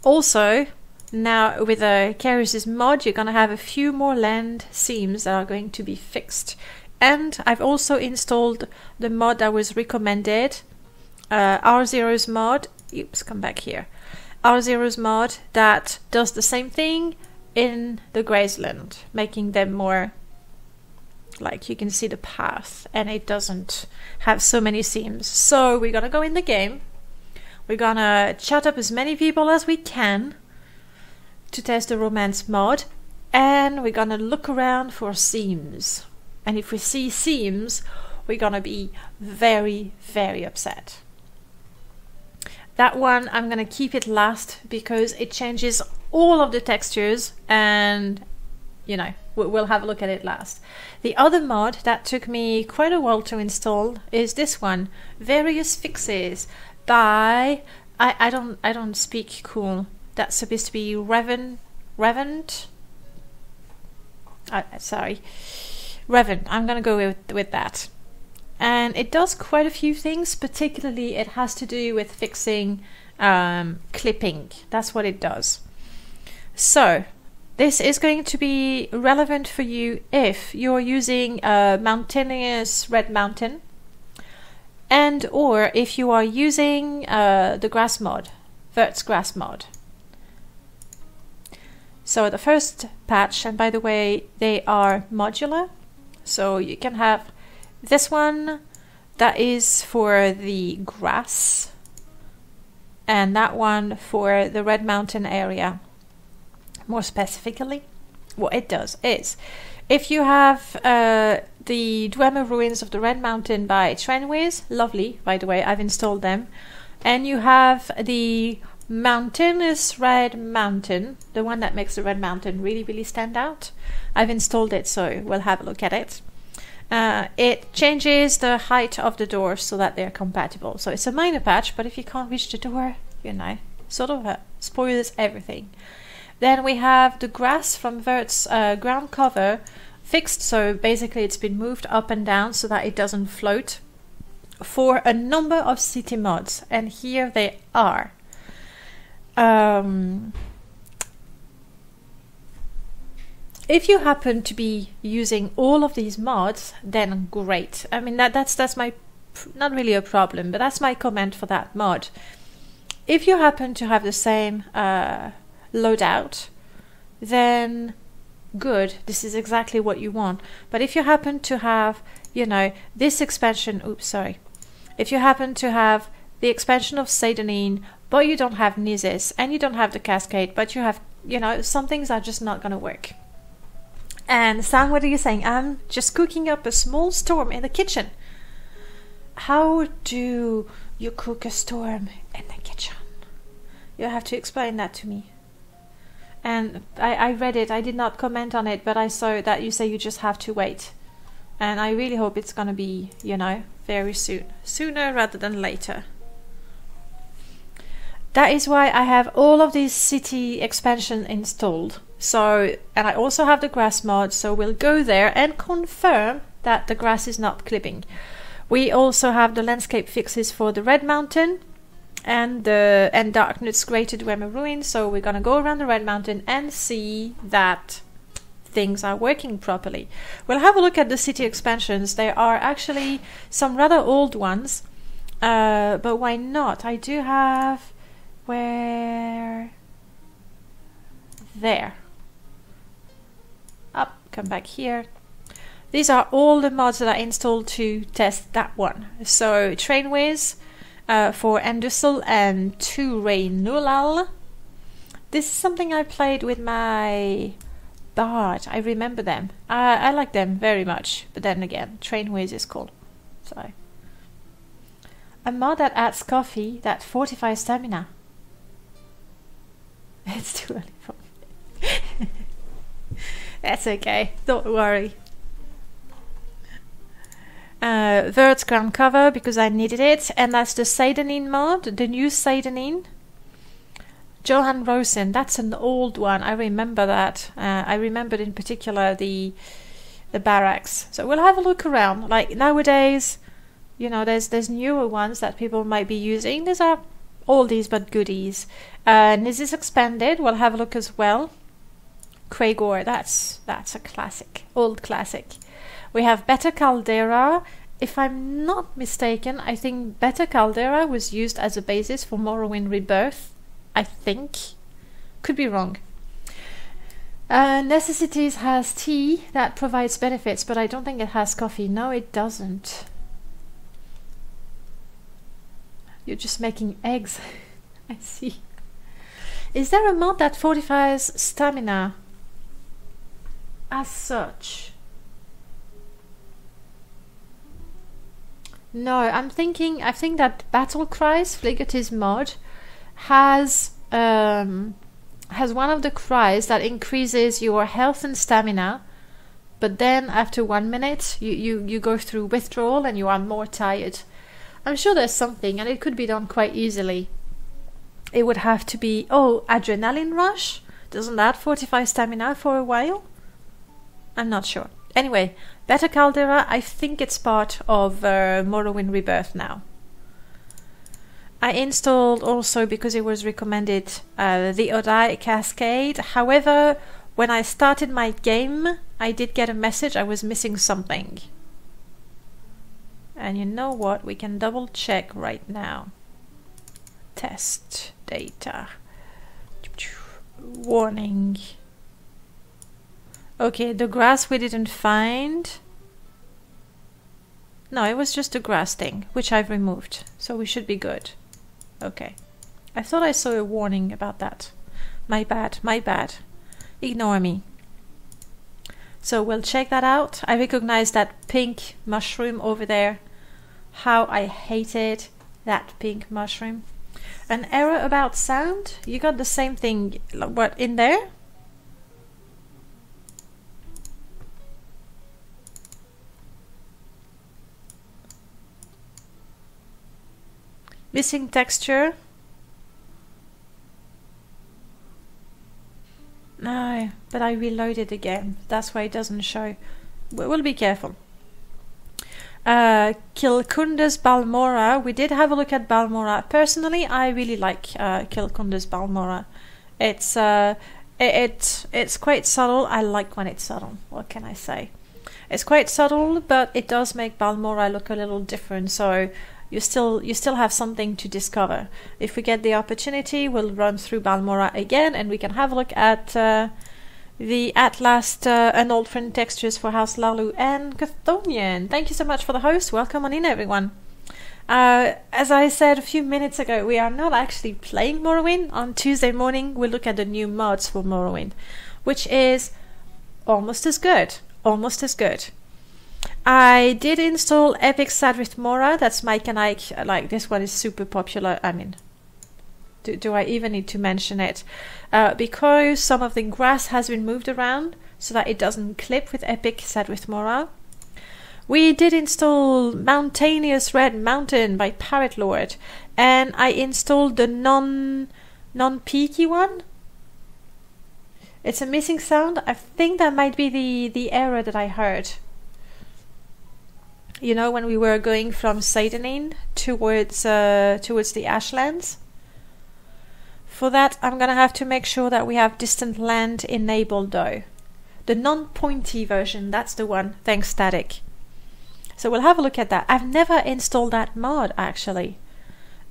Also, Now with the Keris' mod, you're gonna have a few more land seams that are going to be fixed. And I've also installed the mod that was recommended, R0's mod. Oops, come back here. R0's mod that does the same thing in the Graceland, making them more like you can see the path and it doesn't have so many seams. So we're gonna go in the game. We're gonna chat up as many people as we can to test the romance mod, and we're gonna look around for seams. And if we see seams, we're gonna be very, very upset. That one, I'm gonna keep it last because it changes all of the textures, and you know, we'll have a look at it last. The other mod that took me quite a while to install is this one, Various Fixes by I don't speak cool. That's supposed to be Revan. Sorry, Revan. I'm gonna go with that. And it does quite a few things. Particularly, it has to do with fixing clipping. That's what it does. So this is going to be relevant for you if you're using a mountainous red mountain, and or if you are using the grass mod, Vert's grass mod. So the first patch, and by the way, they are modular, so you can have this one that is for the grass, and that one for the Red Mountain area. More specifically, what it does is, if you have the Dwemer Ruins of the Red Mountain by Trainways, lovely, by the way, I've installed them, and you have the Mountainous Red Mountain, the one that makes the Red Mountain really, really stand out, I've installed it, so we'll have a look at it. It changes the height of the doors so that they're compatible. So it's a minor patch, but if you can't reach the door, you know, sort of spoils everything. Then we have the grass from Vert's ground cover fixed, so basically it's been moved up and down so that it doesn't float, for a number of city mods, and here they are. If you happen to be using all of these mods, then great. I mean, that's my, not really a problem, but that's my comment for that mod. If you happen to have the same loadout, then good, this is exactly what you want. But if you happen to have, you know, this expansion, oops, sorry. If you happen to have the expansion of Seydonin, but you don't have Nizis, and you don't have the Cascade, but you have, you know, some things are just not gonna work. And Sam, what are you saying? I'm just cooking up a small storm in the kitchen. How do you cook a storm in the kitchen? You have to explain that to me. And I read it, I did not comment on it, but I saw that you say you just have to wait. And I really hope it's gonna be, you know, very soon. Sooner rather than later. That is why I have all of these city expansion installed. So, and I also have the grass mod, so we'll go there and confirm that the grass is not clipping. We also have the landscape fixes for the Red Mountain and the Darkness Greater Dwemer Ruin, so we're gonna go around the Red Mountain and see that things are working properly. We'll have a look at the city expansions. There are actually some rather old ones, but why not? I do have, where, there. Up, come back here. These are all the mods that I installed to test that one. So Trainways for Endusel and 2 Raynulal. This is something I played with my Bard. I remember them. I like them very much, but then again, Trainways is cool. So a mod that adds coffee that fortifies stamina. It's too early for me. That's okay, don't worry. Vert's ground cover because I needed it, and that's the Seydonin mod, the new Seydonin. Johan Rosen, that's an old one. I remember that. I remembered in particular the barracks. So we'll have a look around. Like nowadays, you know, there's newer ones that people might be using. These are All these but goodies. This is expanded. We'll have a look as well. Cragor, that's a classic, old classic. We have Beta Caldera. If I'm not mistaken, I think Beta Caldera was used as a basis for Morrowind Rebirth. I think. Could be wrong. Necessities has tea that provides benefits, but I don't think it has coffee. No, it doesn't. You're just making eggs. I see. Is there a mod that fortifies stamina as such? No, I think that Battle Cries, Fligerty's mod, has one of the cries that increases your health and stamina, but then after 1 minute you go through withdrawal and you are more tired. I'm sure there's something, and it could be done quite easily. It would have to be, oh, Adrenaline Rush? Doesn't that fortify stamina for a while? I'm not sure. Anyway, Beta Caldera, I think it's part of Morrowind Rebirth now. I installed also, because it was recommended, the Odai Cascade. However, when I started my game, I did get a message I was missing something. And you know what? We can double check right now. Test data. Warning. Okay, the grass we didn't find. No, it was just the grass thing, which I've removed. So we should be good. Okay. I thought I saw a warning about that. My bad, my bad. Ignore me. So we'll check that out. I recognize that pink mushroom over there. How I hated that pink mushroom. An error about sound? You got the same thing, what, in there? Missing texture? No, but I reloaded again. That's why it doesn't show. We'll be careful. Kilkunda's Balmora. We did have a look at Balmora. Personally, I really like Kilkunda's Balmora. It's quite subtle. I like when it's subtle. What can I say? It's quite subtle, but it does make Balmora look a little different. So you still have something to discover. If we get the opportunity, we'll run through Balmora again, and we can have a look at the At Last An Old Friend textures for House Lalu and Chthonian. Thank you so much for the host. Welcome on in, everyone. As I said a few minutes ago, we are not actually playing Morrowind. On Tuesday morning, we'll look at the new mods for Morrowind, which is almost as good. Almost as good. I did install Epic Sadrith Mora. That's Mike and Ike. Like, this one is super popular. I mean, do I even need to mention it? Because some of the grass has been moved around so that it doesn't clip with Epic Sadrith Mora. We did install Mountainous Red Mountain by Parrot Lord, and I installed the non-peaky one. It's a missing sound. I think that might be the error that I heard. You know, when we were going from Seidanin towards the Ashlands. For that, I'm gonna have to make sure that we have distant land enabled though. The non-pointy version, that's the one. Thanks, Static. So we'll have a look at that. I've never installed that mod actually,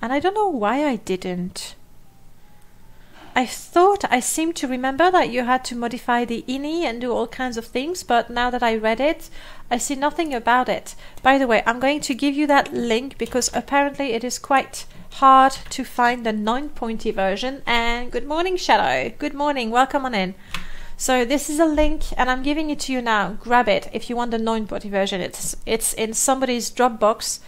and I don't know why I didn't. I thought I seemed to remember that you had to modify the INI and do all kinds of things, but now that I read it, I see nothing about it. By the way, I'm going to give you that link because apparently it is quite hard to find the non-pointy version. And good morning, Shadow. Good morning. Welcome on in. So this is a link, and I'm giving it to you now. Grab it if you want the non-pointy version. It's in somebody's Dropbox.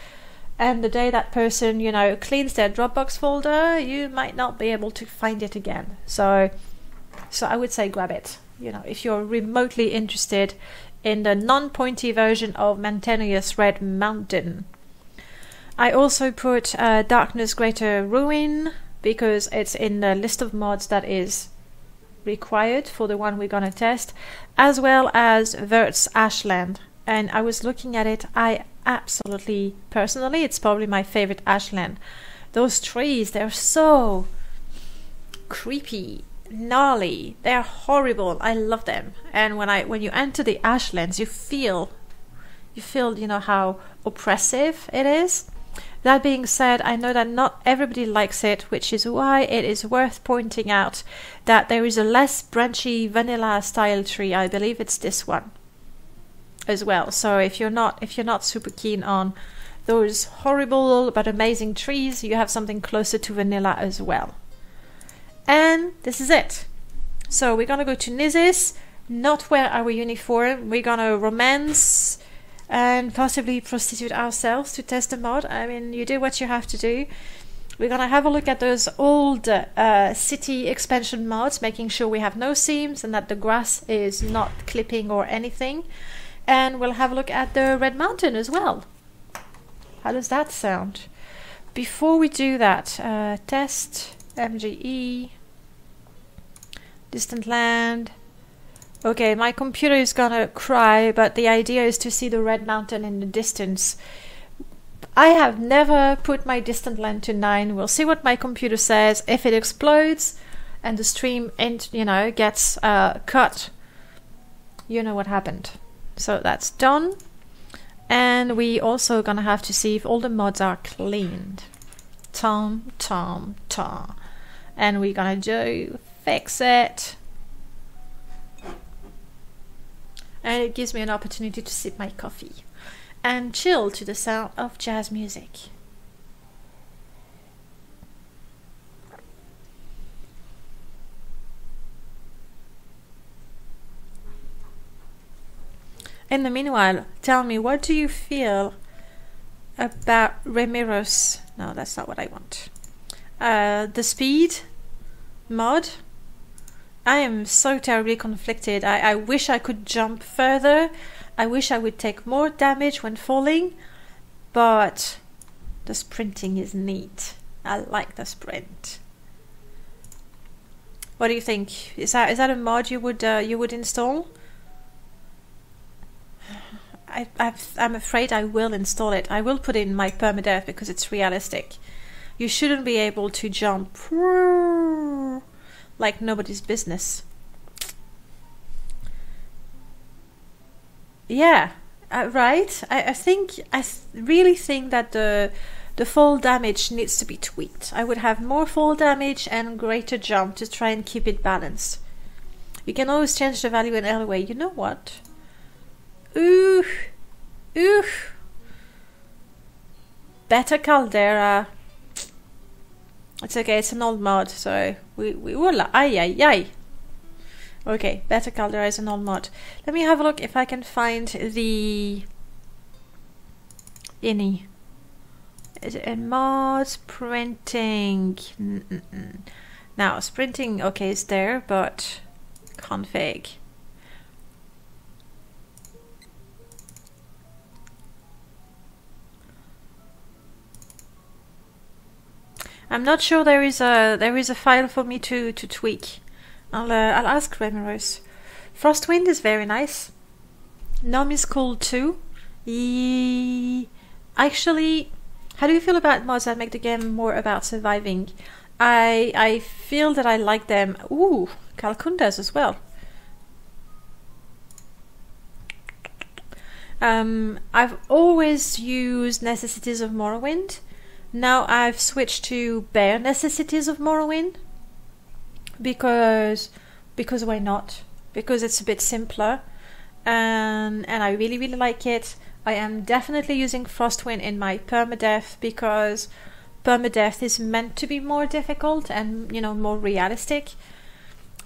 And the day that person, you know, cleans their Dropbox folder, you might not be able to find it again. So I would say grab it, you know, if you're remotely interested in the non-pointy version of Mountainous Red Mountain. I also put Darkness Greater Ruin because it's in the list of mods that is required for the one we're going to test, as well as Vert's Ashland. And I was looking at it, I absolutely, personally, it's probably my favorite Ashland. Those trees, they're so creepy, gnarly. They're horrible. I love them. And when you enter the Ashlands, you feel, you know, how oppressive it is. That being said, I know that not everybody likes it, which is why it is worth pointing out that there is a less branchy vanilla style tree. I believe it's this one as well. So if you're not super keen on those horrible but amazing trees, you have something closer to vanilla as well. And this is it. So we're gonna go to Nizis, not wear our uniform. We're gonna romance and possibly prostitute ourselves to test the mod. I mean, you do what you have to do. We're gonna have a look at those old city expansion mods, making sure we have no seams and that the grass is not clipping or anything. And we'll have a look at the Red Mountain as well. How does that sound? Before we do that, test MGE, distant land. Okay, my computer is gonna cry, but the idea is to see the Red Mountain in the distance. I have never put my distant land to 9. We'll see what my computer says. If it explodes and the stream gets cut, you know what happened. So that's done. And we also gonna have to see if all the mods are cleaned. Tom. And we're gonna do fix it. And it gives me an opportunity to sip my coffee and chill to the sound of jazz music. In the meanwhile, tell me, what do you feel about Ramiro's... No, that's not what I want. The speed mod. I am so terribly conflicted. I wish I could jump further. I wish I would take more damage when falling. But the sprinting is neat. I like the sprint. What do you think? Is that a mod you would install? I'm afraid I will install it. I will put in my permadeath because it's realistic. You shouldn't be able to jump like nobody's business. Yeah, right. I really think that the fall damage needs to be tweaked. I would have more fall damage and greater jump to try and keep it balanced. You can always change the value in any way. You know what? Ooh. Better Caldera. It's okay, it's an old mod, so we will. Ay. Okay, Better Caldera is an old mod. Let me have a look if I can find the ini. Is it a mod? Sprinting. Now, sprinting, okay, is there, but config. I'm not sure there is a file for me to tweak. I'll ask Ramiros. Frostwind is very nice. Nom is cool too. Actually, how do you feel about mods that make the game more about surviving? I feel that I like them. Ooh, Calcundas as well. I've always used Necessities of Morrowind. Now I've switched to bare Necessities of Morrowind because why not? Because it's a bit simpler, and I really like it. I am definitely using Frostwind in my permadeath because permadeath is meant to be more difficult and more realistic.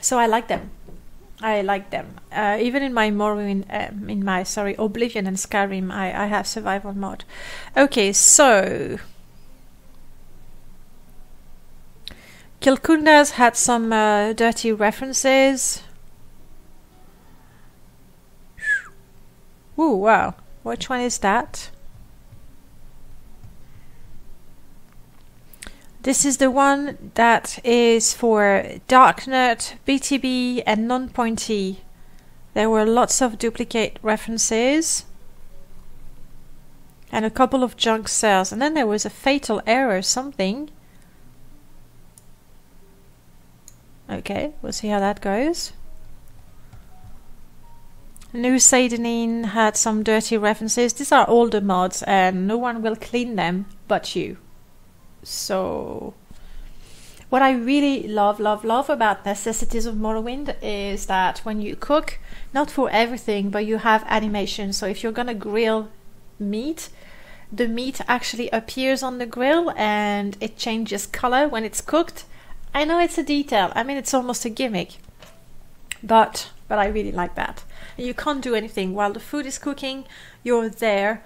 So I like them. Even in my Morrowind, Oblivion and Skyrim, I have survival mod. Okay, so Kilkunda's had some dirty references. Ooh, wow. Which one is that? This is the one that is for Darknet, BTB and non-pointy. There were lots of duplicate references and a couple of junk cells, and then there was a fatal error something. Okay, we'll see how that goes. New Sadenine had some dirty references. These are older mods and no one will clean them but you. So what I really love about Necessities of Morrowind is that when you cook, not for everything, but you have animation. So if you're gonna grill meat, the meat actually appears on the grill and it changes color when it's cooked. I know it's a detail. I mean, it's almost a gimmick, but I really like that. You can't do anything while the food is cooking. You're there.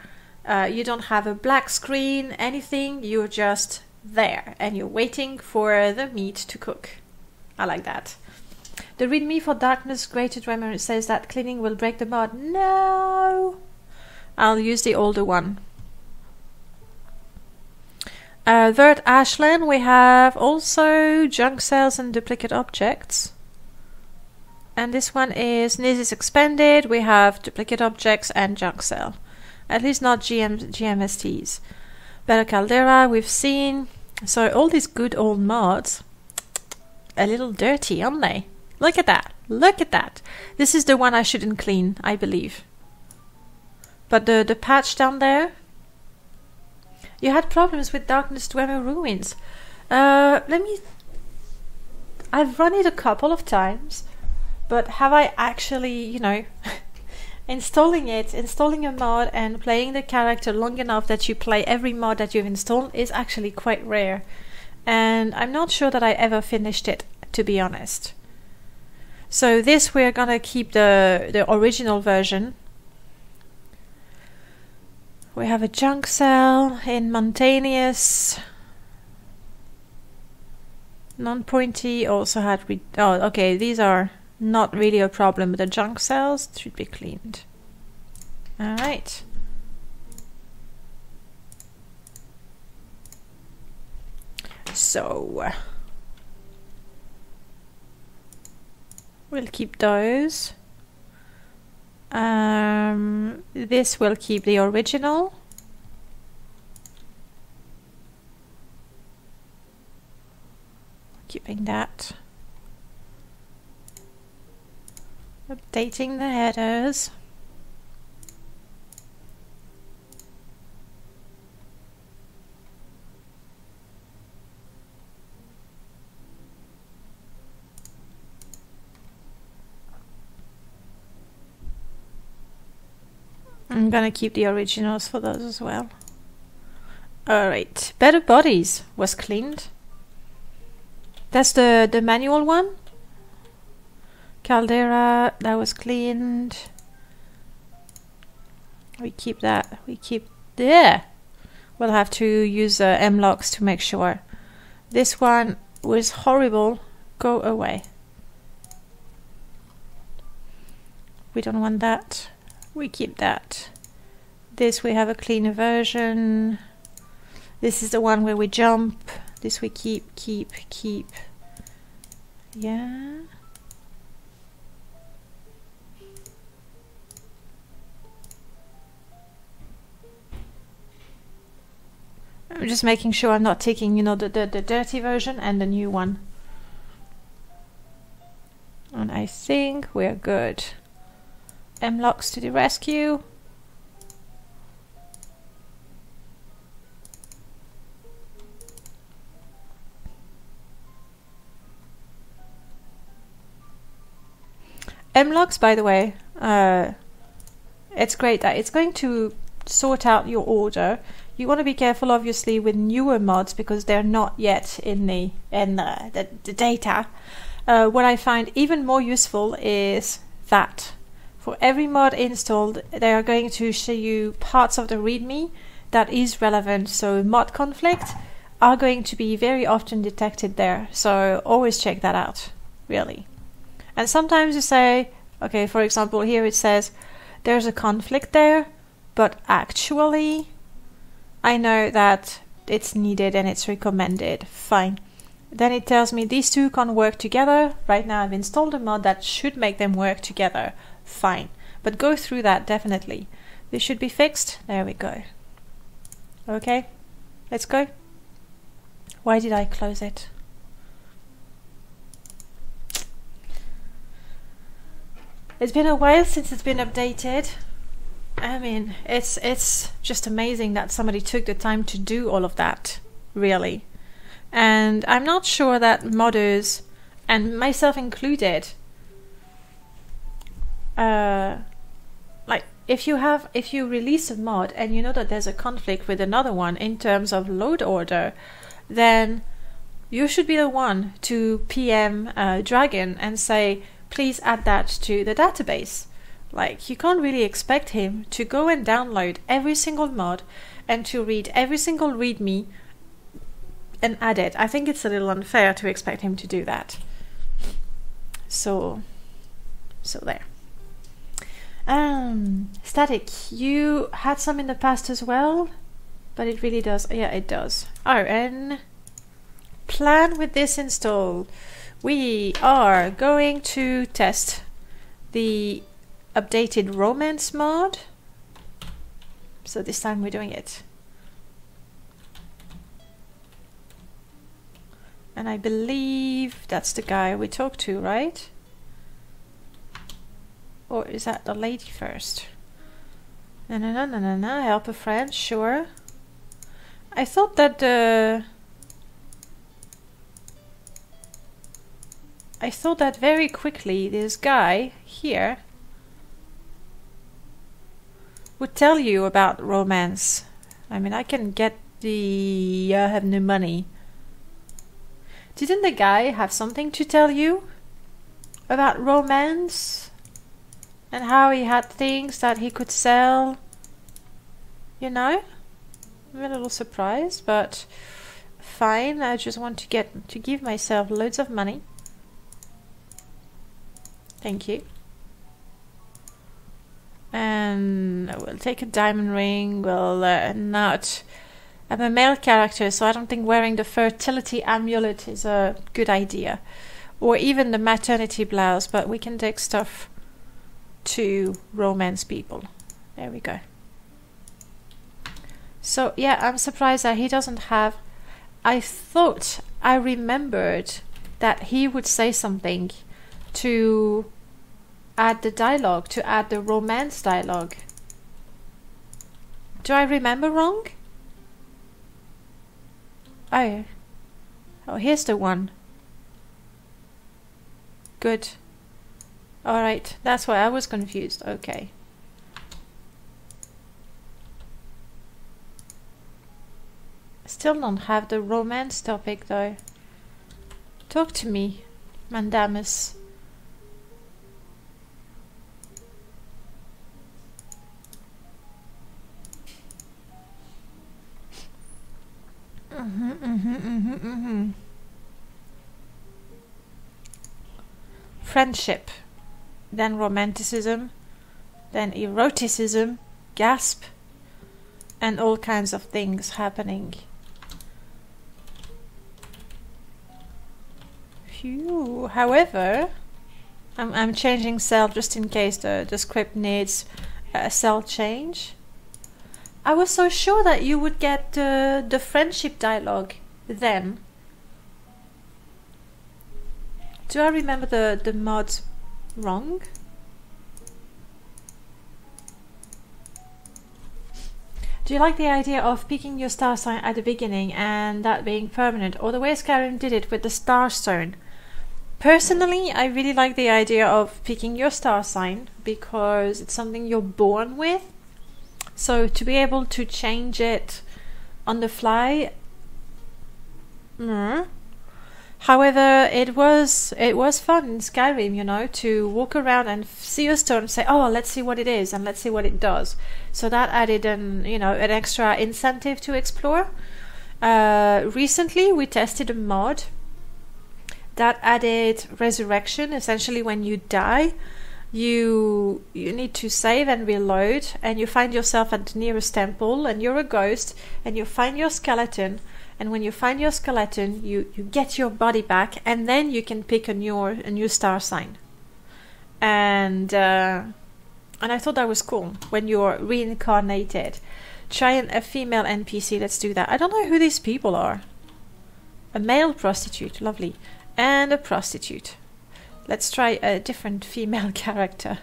You don't have a black screen, anything. You're just there and you're waiting for the meat to cook. I like that. The readme for Darkness Greater Tremor says that cleaning will break the mod. No! I'll use the older one. Vert Ashland, we have also junk cells and duplicate objects. And this one is NIS is expanded. We have duplicate objects and junk cell. At least not GMSTs. Better Caldera, we've seen. So all these good old mods, a little dirty, aren't they? Look at that. Look at that. This is the one I shouldn't clean, I believe. But the patch down there, you had problems with Darkness Dwemer Ruins. I've run it a couple of times, but have I actually, you know, installing a mod and playing the character long enough that you play every mod that you've installed is actually quite rare. And I'm not sure that I ever finished it, to be honest. So this, we're gonna keep the original version. We have a junk cell in Mountainous. Non-pointy also had... oh, okay, these are not really a problem, but the junk cells should be cleaned. Alright. So... we'll keep those. This will keep the original. Keeping that. Updating the headers. I'm gonna keep the originals for those as well. Alright, Better Bodies was cleaned. That's the manual one. Caldera, that was cleaned. We keep that. We keep there. We'll have to use M-locks to make sure. This one was horrible. Go away. We don't want that. We keep that. This we have a cleaner version. This is the one where we jump. This we keep. Yeah. I'm just making sure I'm not taking, you know, the dirty version and the new one. And I think we're good. M-locks to the rescue. M-locks, by the way, it's great that it's going to sort out your order. You want to be careful, obviously, with newer mods because they're not yet in the data. What I find even more useful is that for every mod installed, they are going to show you parts of the README that is relevant. So mod conflict are going to be very often detected there. So always check that out, really. And sometimes you say, okay, for example, here it says there's a conflict there, but actually I know that it's needed and it's recommended. Fine. Then it tells me these two can't work together. Right now I've installed a mod that should make them work together. Fine. But go through that, definitely. This should be fixed. There we go. Okay, let's go. Why did I close it? It's been a while since it's been updated. I mean, it's just amazing that somebody took the time to do all of that, really. And I'm not sure that modders, and myself included, like if you release a mod and you know that there's a conflict with another one in terms of load order, then you should be the one to PM Dragon and say, please add that to the database. Like, you can't really expect him to go and download every single mod and to read every single readme and add it. I think it's a little unfair to expect him to do that. So there. Static, you had some in the past as well, but it really does. Yeah, it does. Oh, and plan with this install. We are going to test the updated romance mod. So this time we're doing it. And I believe that's the guy we talked to, right? Or is that the lady first? No. Help a friend, sure. I thought that very quickly this guy here would tell you about romance. I mean, I can get the... I have no money. Didn't the guy have something to tell you about romance? And how he had things that he could sell? You know? I'm a little surprised, but fine. I just want to give myself loads of money. Thank you. And we'll take a diamond ring. We'll not... I'm a male character, so I don't think wearing the fertility amulet is a good idea. Or even the maternity blouse, but we can take stuff to romance people. There we go. So yeah, I'm surprised that he doesn't have... I thought I remembered that he would say something to add the dialogue, to add the romance dialogue. Do I remember wrong? Oh, here's the one. Good. Alright, that's why I was confused. Okay. Still don't have the romance topic though. Talk to me, Mandamus. Friendship, then romanticism, then eroticism, gasp, and all kinds of things happening. Phew. However, I'm changing cell just in case the script needs a cell change. I was so sure that you would get the friendship dialogue then. Do I remember the mods wrong? Do you like the idea of picking your star sign at the beginning and that being permanent, or the way Skyrim did it with the star stone? Personally, I really like the idea of picking your star sign because it's something you're born with. So to be able to change it on the fly, However, it was fun in Skyrim, you know, to walk around and see a stone and say, oh, let's see what it is and let's see what it does. So that added an extra incentive to explore. Recently, we tested a mod that added resurrection. Essentially, when you die, you need to save and reload, and you find yourself at the nearest temple, and you're a ghost, and you find your skeleton. And when you find your skeleton, you get your body back, and then you can pick a new star sign. And I thought that was cool when you're reincarnated. Try a female NPC. Let's do that. I don't know who these people are. A male prostitute, lovely, and a prostitute. Let's try a different female character.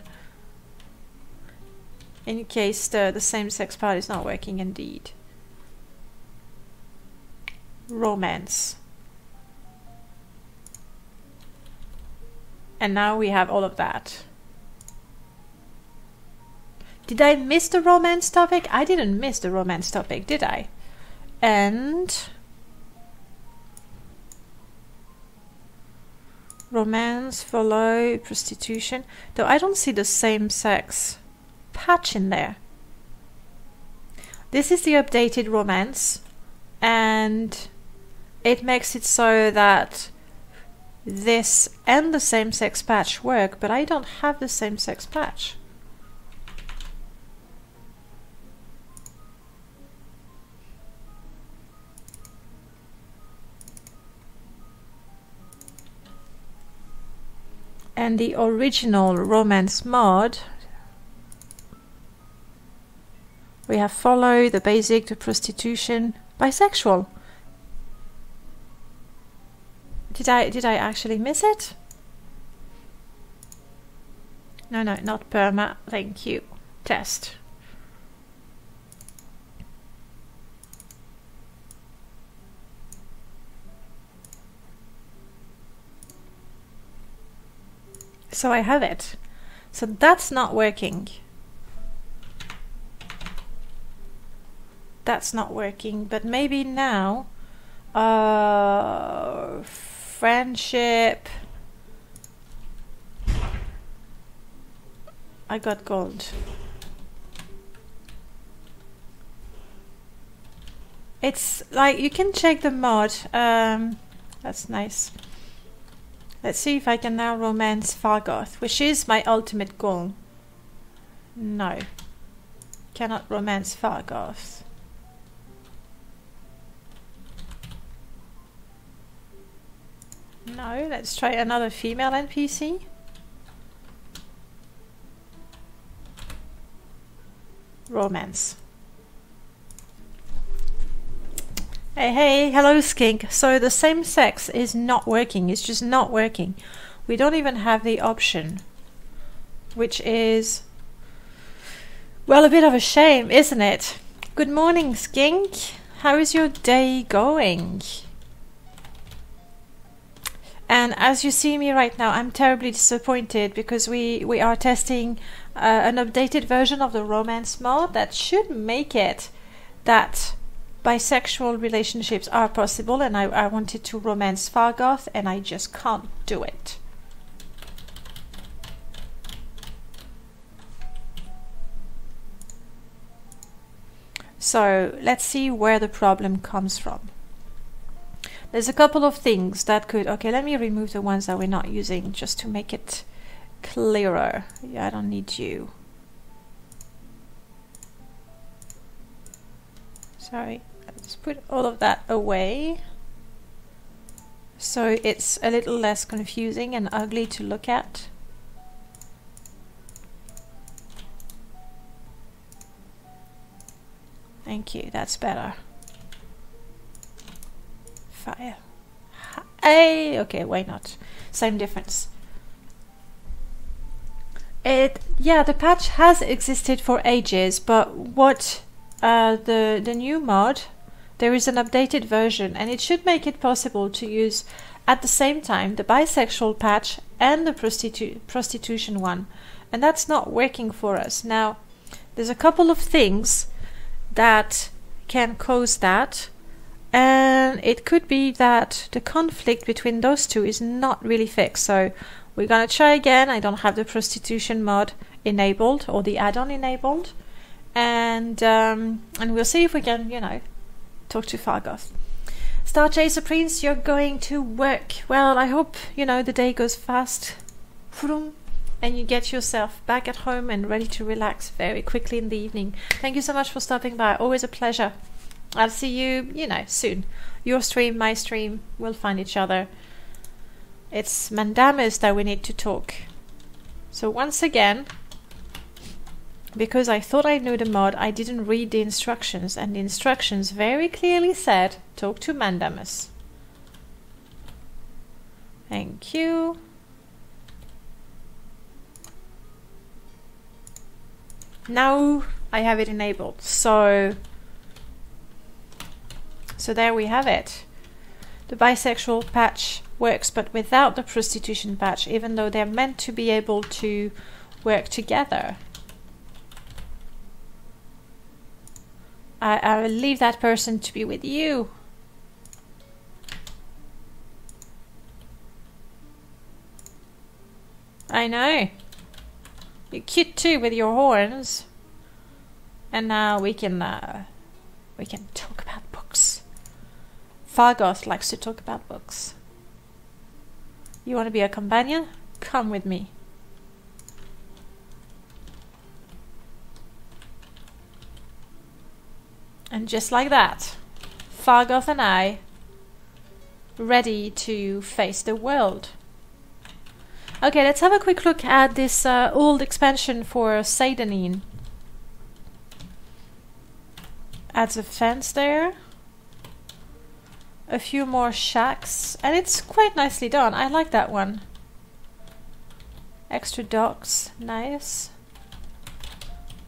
In case the same-sex part is not working indeed. Romance. And now we have all of that. Did I miss the romance topic? I didn't miss the romance topic, did I? And romance, follow, prostitution. Though I don't see the same sex patch in there. This is the updated romance, and it makes it so that this and the same sex patch work, but I don't have the same sex patch. And the original romance mod, we have follow, the basic, the prostitution, bisexual. Did I actually miss it? No, not perma. Thank you. Test. So I have it. So that's not working. That's not working, but maybe now friendship. I got gold. It's like you can check the mod. That's nice. Let's see if I can now romance Fargoth, which is my ultimate goal. No. Cannot romance Fargoth. No, let's try another female NPC. Romance. Hey, hello Skink. So the same sex is not working, it's just not working. We don't even have the option, which is, well, a bit of a shame, isn't it? Good morning, Skink. How is your day going? And as you see me right now, I'm terribly disappointed because we are testing an updated version of the romance mod that should make it that bisexual relationships are possible, and I wanted to romance Fargoth and I just can't do it. So let's see where the problem comes from. There's a couple of things that could... Okay, let me remove the ones that we're not using just to make it clearer. Yeah, I don't need you. Sorry, let's put all of that away so it's a little less confusing and ugly to look at. Thank you, that's better. Fire. Hey, okay, why not? Same difference. Yeah, the patch has existed for ages, but what the new mod, there is an updated version, and it should make it possible to use at the same time the bisexual patch and the prostitution one, and that's not working for us. Now, there's a couple of things that can cause that. And it could be that the conflict between those two is not really fixed. So we're gonna try again. I don't have the prostitution mod enabled or the add-on enabled, and we'll see if we can, you know, talk to Fargoth. Star Chaser Prince, you're going to work. Well, I hope, you know, the day goes fast, and you get yourself back at home and ready to relax very quickly in the evening. Thank you so much for stopping by. Always a pleasure. I'll see you, you know, soon. Your stream, my stream, we'll find each other. It's Mandamus that we need to talk. So once again, because I thought I knew the mod, I didn't read the instructions, and the instructions very clearly said, talk to Mandamus. Thank you. Now I have it enabled. So there we have it. The bisexual patch works, but without the prostitution patch, even though they're meant to be able to work together. I will leave that person to be with you. I know. You're cute too with your horns. And now we can talk about books. Fargoth likes to talk about books. You want to be a companion? Come with me. And just like that, Fargoth and I, ready to face the world. Okay, let's have a quick look at this old expansion for Seidanine. Adds a fence there. A few more shacks. And it's quite nicely done. I like that one. Extra docks. Nice.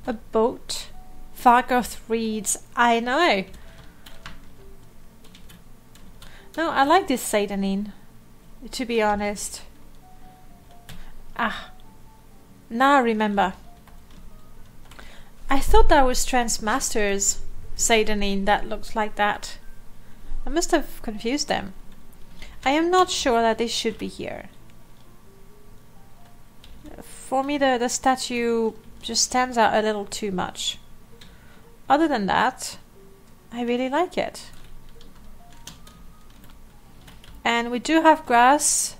A boat. Fargoth reads. I know. No, I like this Seidanine, to be honest. Ah. Now I remember. I thought that was Transmaster's Seidanine that looks like that. I must have confused them. I am not sure that they should be here. For me, the statue just stands out a little too much. Other than that, I really like it. And we do have grass.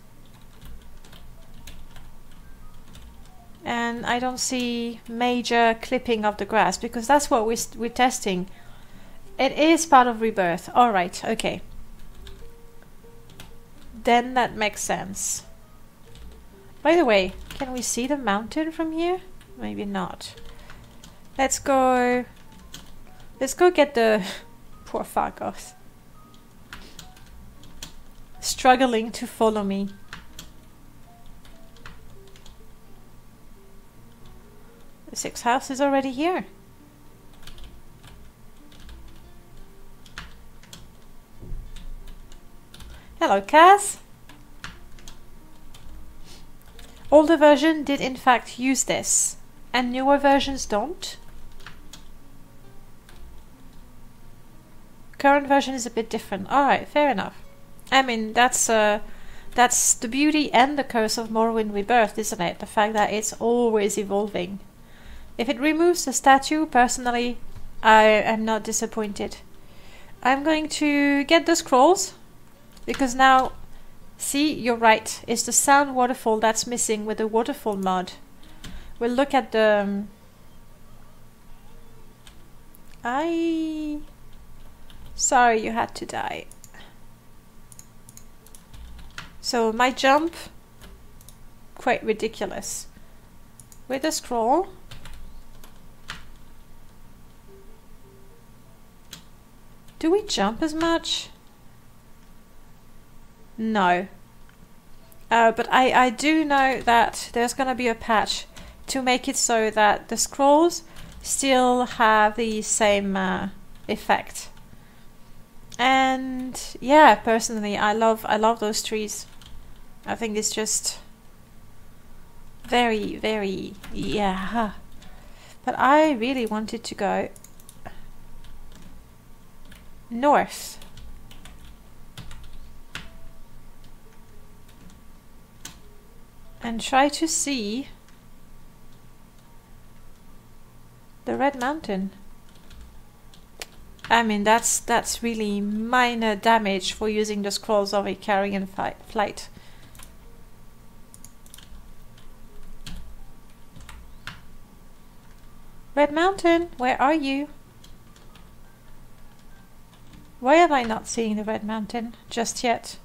And I don't see major clipping of the grass, because that's what we're testing. It is part of Rebirth. Alright, okay. Then that makes sense. By the way, can we see the mountain from here? Maybe not. Let's go get the poor Fargoth. Struggling to follow me. The 6th house is already here. Hello, Cass. Older version did in fact use this, and newer versions don't. Current version is a bit different. Alright, fair enough. I mean, that's the beauty and the curse of Morrowind Rebirth, isn't it? The fact that it's always evolving. If it removes the statue, personally, I am not disappointed. I'm going to get the scrolls, because now, see, you're right, it's the sound waterfall that's missing with the waterfall mod. We'll look at the... Sorry you had to die. So my jump, quite ridiculous. With the scroll, do we jump as much? No. But I do know that there's gonna be a patch to make it so that the scrolls still have the same effect. And yeah, personally, I love those trees. I think it's just very, very, yeah. But I really wanted to go north. And try to see the Red Mountain. I mean, that's really minor damage for using the scrolls of a carrion flight. Red Mountain, where are you? Why am I not seeing the Red Mountain just yet?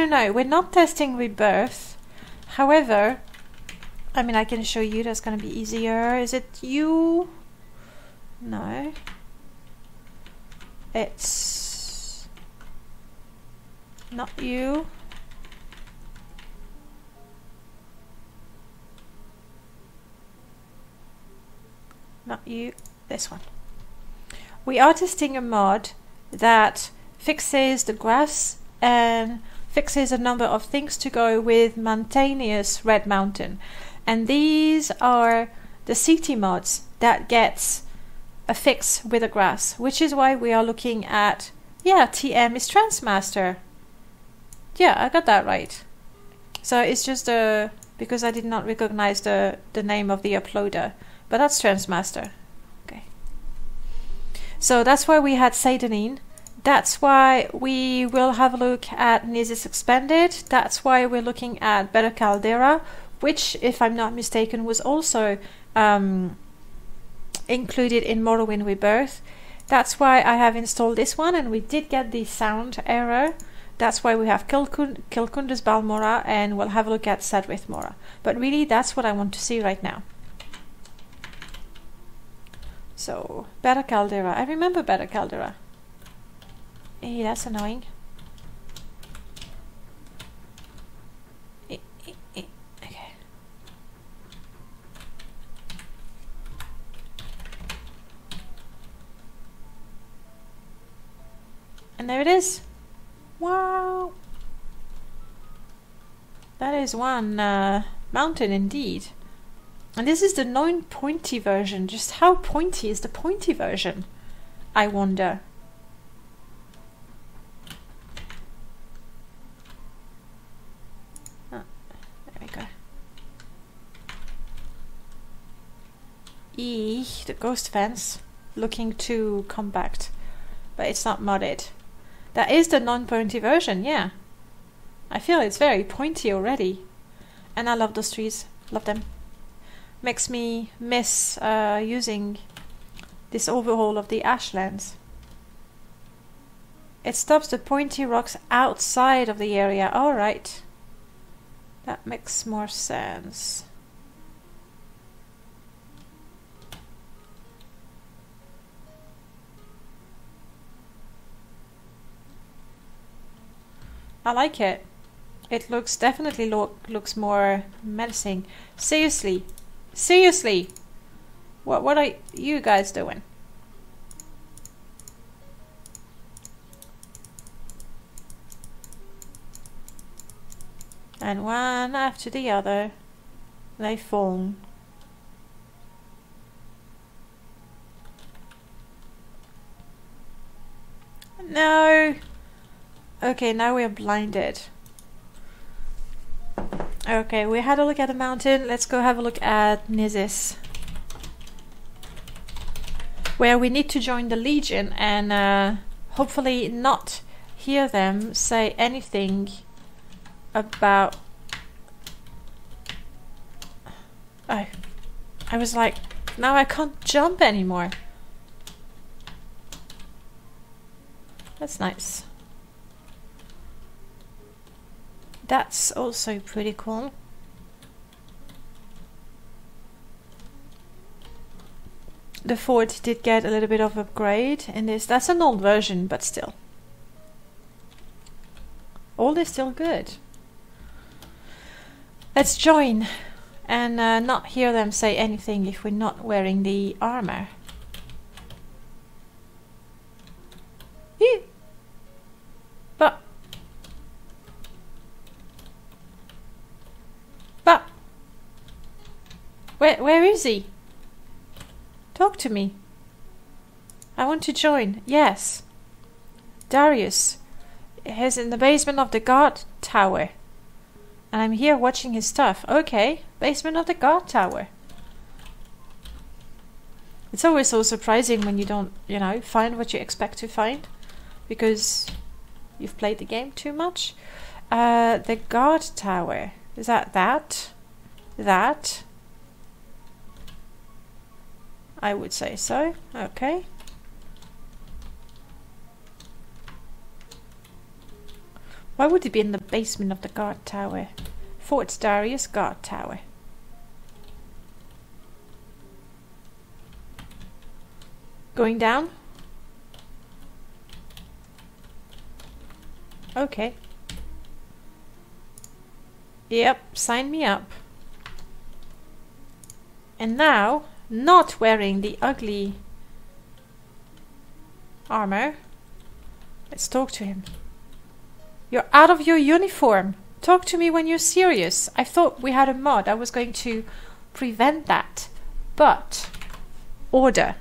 No, we're not testing Rebirth. However, I mean, I can show you, that's gonna be easier. Is it you? No. It's not you. Not you. This one. We are testing a mod that fixes the grass and fixes a number of things to go with Mountainous Red Mountain. And these are the CT mods that gets a fix with the grass, which is why we are looking at, yeah, TM is Transmaster. Yeah, I got that right. So it's just because I did not recognize the name of the uploader, but that's Transmaster. Okay. So that's why we had Seidenine. That's why we will have a look at Nizis Expanded. That's why we're looking at Better Caldera, which, if I'm not mistaken, was also included in Morrowind Rebirth. That's why I have installed this one, and we did get the sound error. That's why we have Kilkundas Balmora, and we'll have a look at Sadrith Mora. But really, that's what I want to see right now. So, Better Caldera. I remember Better Caldera. Hey, that's annoying. Okay. And there it is. Wow. That is one mountain indeed. And this is the non-pointy version. Just how pointy is the pointy version? I wonder. The ghost fence looking too compact, but it's not modded. That is the non-pointy version, yeah. I feel it's very pointy already, and I love those trees, love them. Makes me miss using this overhaul of the Ashlands. It stops the pointy rocks outside of the area. Alright, that makes more sense. I like it. It looks definitely looks more menacing. Seriously, seriously, what are you guys doing? And one after the other, they fall. No. Okay, now we are blinded. Okay, we had a look at the mountain. Let's go have a look at Nizis, where we need to join the Legion and hopefully not hear them say anything about... Oh, I was like, now I can't jump anymore. That's nice. That's also pretty cool. The fort did get a little bit of upgrade in this. That's an old version, but still. Old is still good. Let's join and not hear them say anything if we're not wearing the armor. Ew. But where is he? Talk to me. I want to join. Yes. Darius is in the basement of the guard tower. And I'm here watching his stuff. Okay. Basement of the guard tower. It's always so surprising when you don't, you know, find what you expect to find. Because you've played the game too much. The guard tower. Is that? That? I would say so. Okay. Why would it be in the basement of the guard tower? Fort Darius guard tower. Going down? Okay. Yep, sign me up. And now, not wearing the ugly armor, let's talk to him. You're out of your uniform. Talk to me when you're serious. I thought we had a mod. I was going to prevent that. But, order.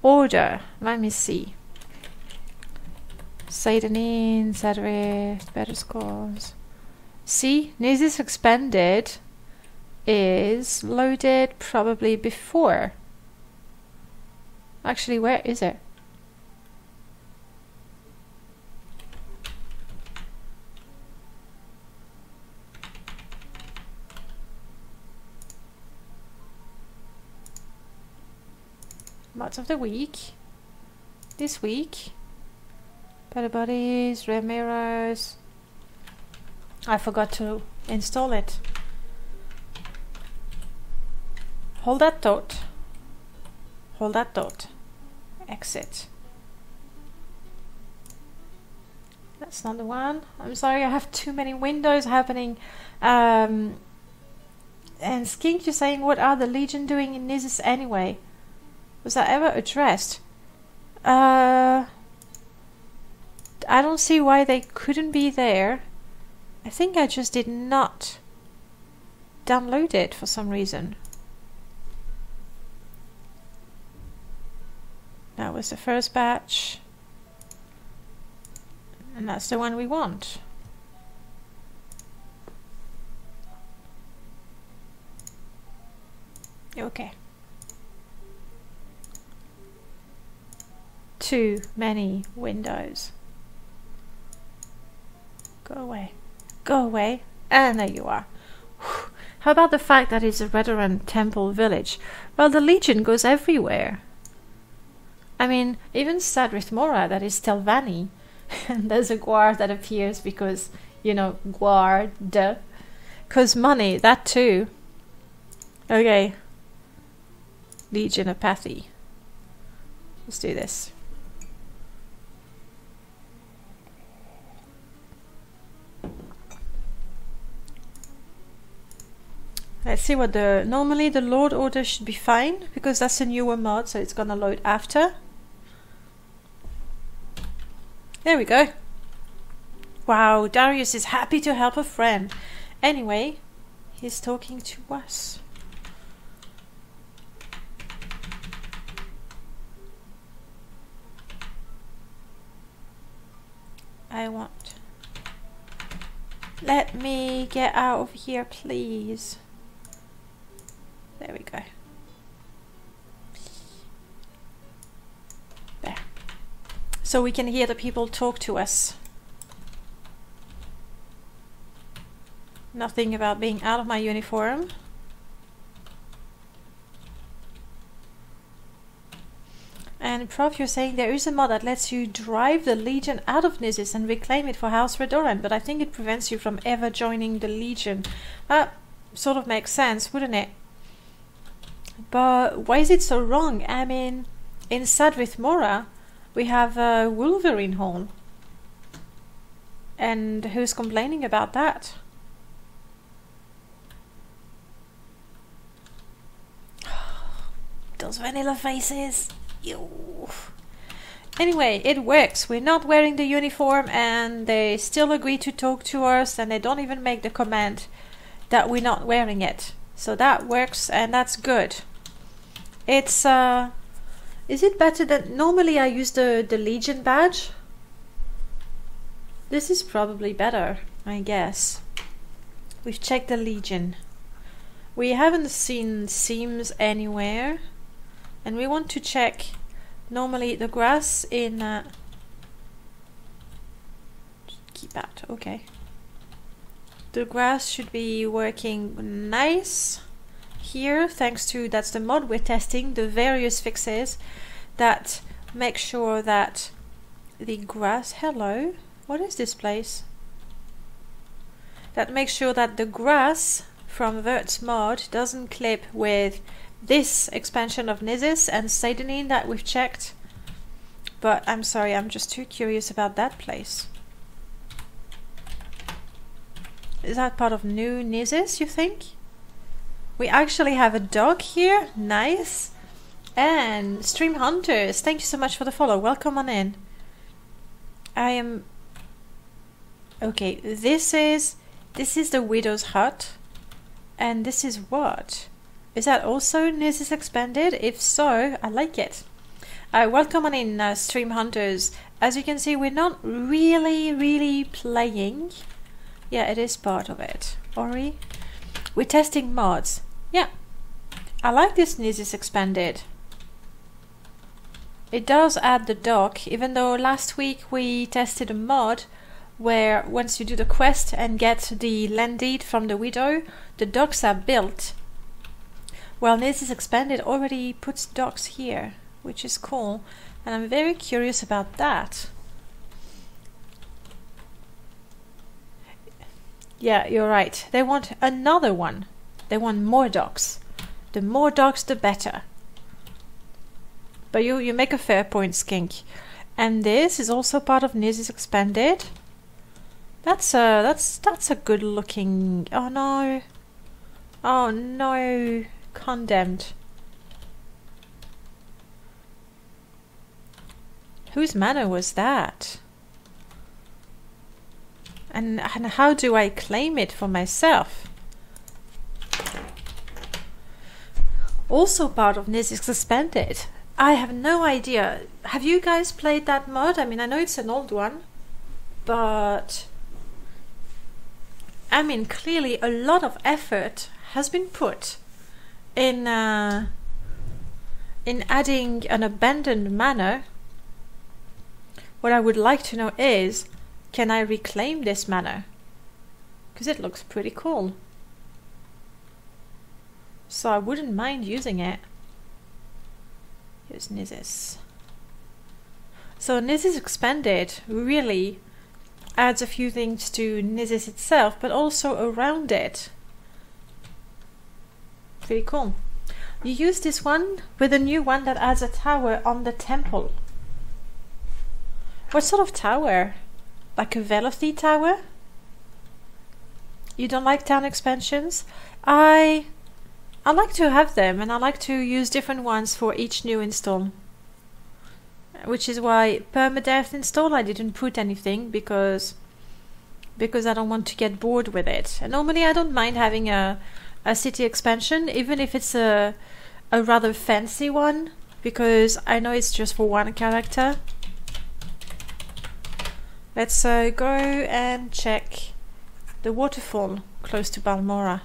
Order. Let me see. Satanin, Sadrith, better scores. See, Nizis Expanded is loaded probably before. Actually, where is it? Mods of the week. This week. Better Buddies, Ramiro's. I forgot to install it. Hold that thought. Hold that thought. Exit. That's not the one. I'm sorry, I have too many windows happening. And Skink, you're saying, what are the Legion doing in Nizis anyway? Was that ever addressed? I don't see why they couldn't be there. I think I just did not download it for some reason. That was the first batch. And that's the one we want. Okay. Too many windows. Go away. Go away. And there you are. Whew. How about the fact that it's a Redoran temple village? Well, the Legion goes everywhere. I mean, even Sadrith Mora, that is Telvanni. And there's a guard that appears because, you know, guard. Because money, that too. Okay. Legion Apathy. Let's do this. Let's see what the... Normally the load order should be fine, because that's a newer mod, so it's gonna load after. There we go. Wow, Darius is happy to help a friend. Anyway, he's talking to us. I want... Let me get out of here, please. There we go. There. So we can hear the people talk to us. Nothing about being out of my uniform. And Prof, you're saying there is a mod that lets you drive the Legion out of Nizis and reclaim it for House Redoran, but I think it prevents you from ever joining the Legion. That sort of makes sense, wouldn't it? But why is it so wrong? I mean, in Sadrith Mora, we have Wolverine Horn. And who's complaining about that? Those vanilla faces. Ew. Anyway, it works. We're not wearing the uniform and they still agree to talk to us, and they don't even make the comment that we're not wearing it. So that works and that's good. It's is it better than normally I use the Legion badge? This is probably better, I guess. We've checked the Legion. We haven't seen seams anywhere. And we want to check normally the grass in keep out, okay. The grass should be working nice here, thanks to, that's the mod we're testing, the various fixes that make sure that the grass, hello, what is this place? That makes sure that the grass from Vert's mod doesn't clip with this expansion of Nizis and Satanin that we've checked. But I'm sorry, I'm just too curious about that place. Is that part of New Nizis, you think? We actually have a dog here. Nice. And Stream Hunters, thank you so much for the follow. Welcome on in. I am... Okay, this is the Widow's Hut. And this is what? Is that also Nizis Expanded? If so, I like it. Welcome on in, Stream Hunters. As you can see, we're not really playing. Yeah, it is part of it. Ori? We're testing mods. Yeah. I like this Nizis Expanded. It does add the dock, even though last week we tested a mod where once you do the quest and get the land deed from the widow, the docks are built. Well, Nizis Expanded already puts docks here, which is cool, and I'm very curious about that. Yeah, you're right. They want another one. They want more docks. The more docks, the better. But you make a fair point, Skink. And this is also part of Nizis Expanded. That's a good looking... Oh no. Oh no. Condemned. Whose manor was that? And how do I claim it for myself? Also part of Nizis Expanded. I have no idea. Have you guys played that mod? I mean, I know it's an old one, but I mean, clearly a lot of effort has been put in adding an abandoned manor. What I would like to know is, can I reclaim this manor? Because it looks pretty cool. So I wouldn't mind using it. Here's Nizis. So Nizis Expanded really adds a few things to Nizis itself, but also around it. Pretty cool. You use this one with a new one that adds a tower on the temple. What sort of tower? Like a Velothi tower? You don't like town expansions? I like to have them, and I like to use different ones for each new install. Which is why permadeath install I didn't put anything, because I don't want to get bored with it. And normally I don't mind having a city expansion, even if it's a rather fancy one, because I know it's just for one character. Let's go and check the waterfall close to Balmora.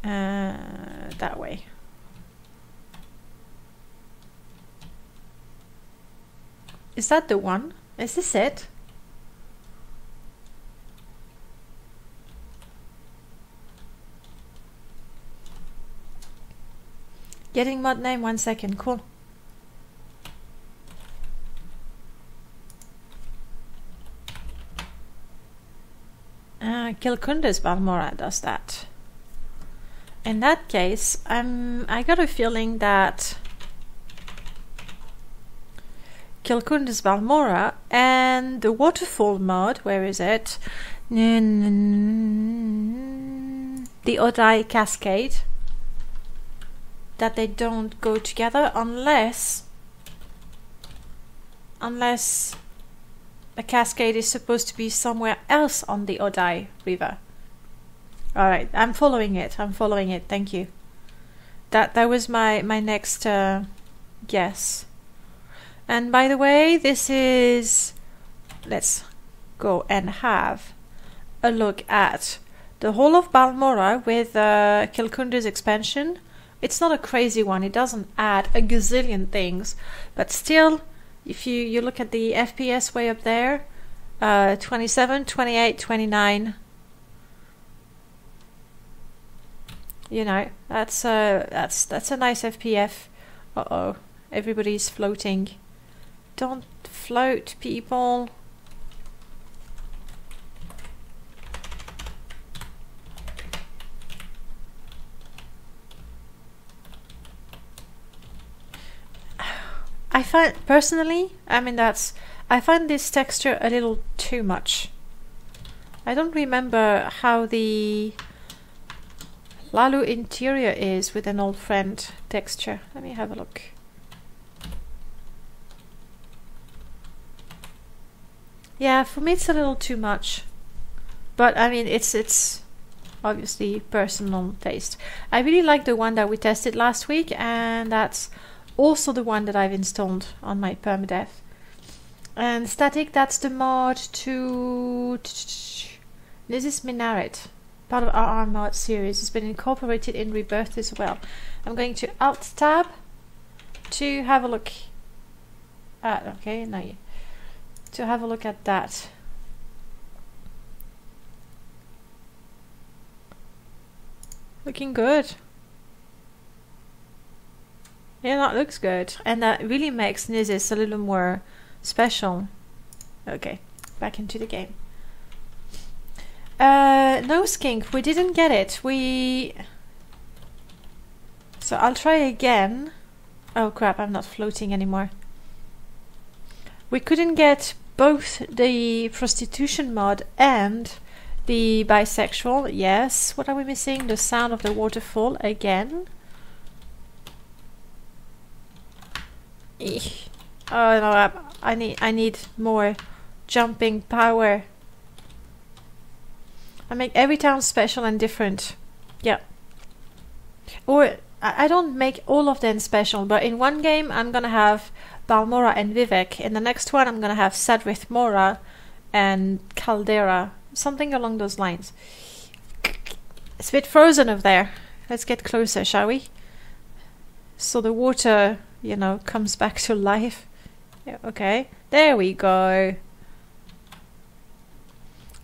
That way. Is that the one? Is this it? Getting mod name, 1 second, cool. Kilkunda's Balmora does that. In that case, I got a feeling that Kilkunda's Balmora and the waterfall mod, where is it? The Odai Cascade, that they don't go together unless the cascade is supposed to be somewhere else on the Odai River. Alright, I'm following it, thank you. That was my next guess. And by the way, this is... Let's go and have a look at the whole of Balmora with Kilkunda's expansion. It's not a crazy one, it doesn't add a gazillion things, but still, if you look at the FPS way up there, 27, 28, 29, you know, that's a nice FPF. Uh-oh, everybody's floating. Don't float, people. I find personally, I mean I find this texture a little too much. I don't remember how the Lalu interior is with an old friend texture. Let me have a look. Yeah, for me it's a little too much. But I mean it's obviously personal taste. I really like the one that we tested last week, and that's also the one that I've installed on my permadeath. And static, that's the mod to this is Minaret, part of our mod series. It's been incorporated in Rebirth as well. I'm going to Alt Tab to have a look at, okay, now you, to have a look at that. Looking good. Yeah, that looks good. And that really makes Nizis a little more special. Okay, back into the game. No skink, we didn't get it. So I'll try again. Oh crap, I'm not floating anymore. We couldn't get both the prostitution mod and the bisexual. Yes, what are we missing? The sound of the waterfall again. Eesh. Oh no, I need more jumping power. I make every town special and different. Yeah. Or I don't make all of them special, but in one game I'm gonna have Balmora and Vivek. In the next one I'm gonna have Sadrith Mora and Caldera. Something along those lines. It's a bit frozen over there. Let's get closer, shall we? So the water, you know, comes back to life. Yeah, okay. There we go.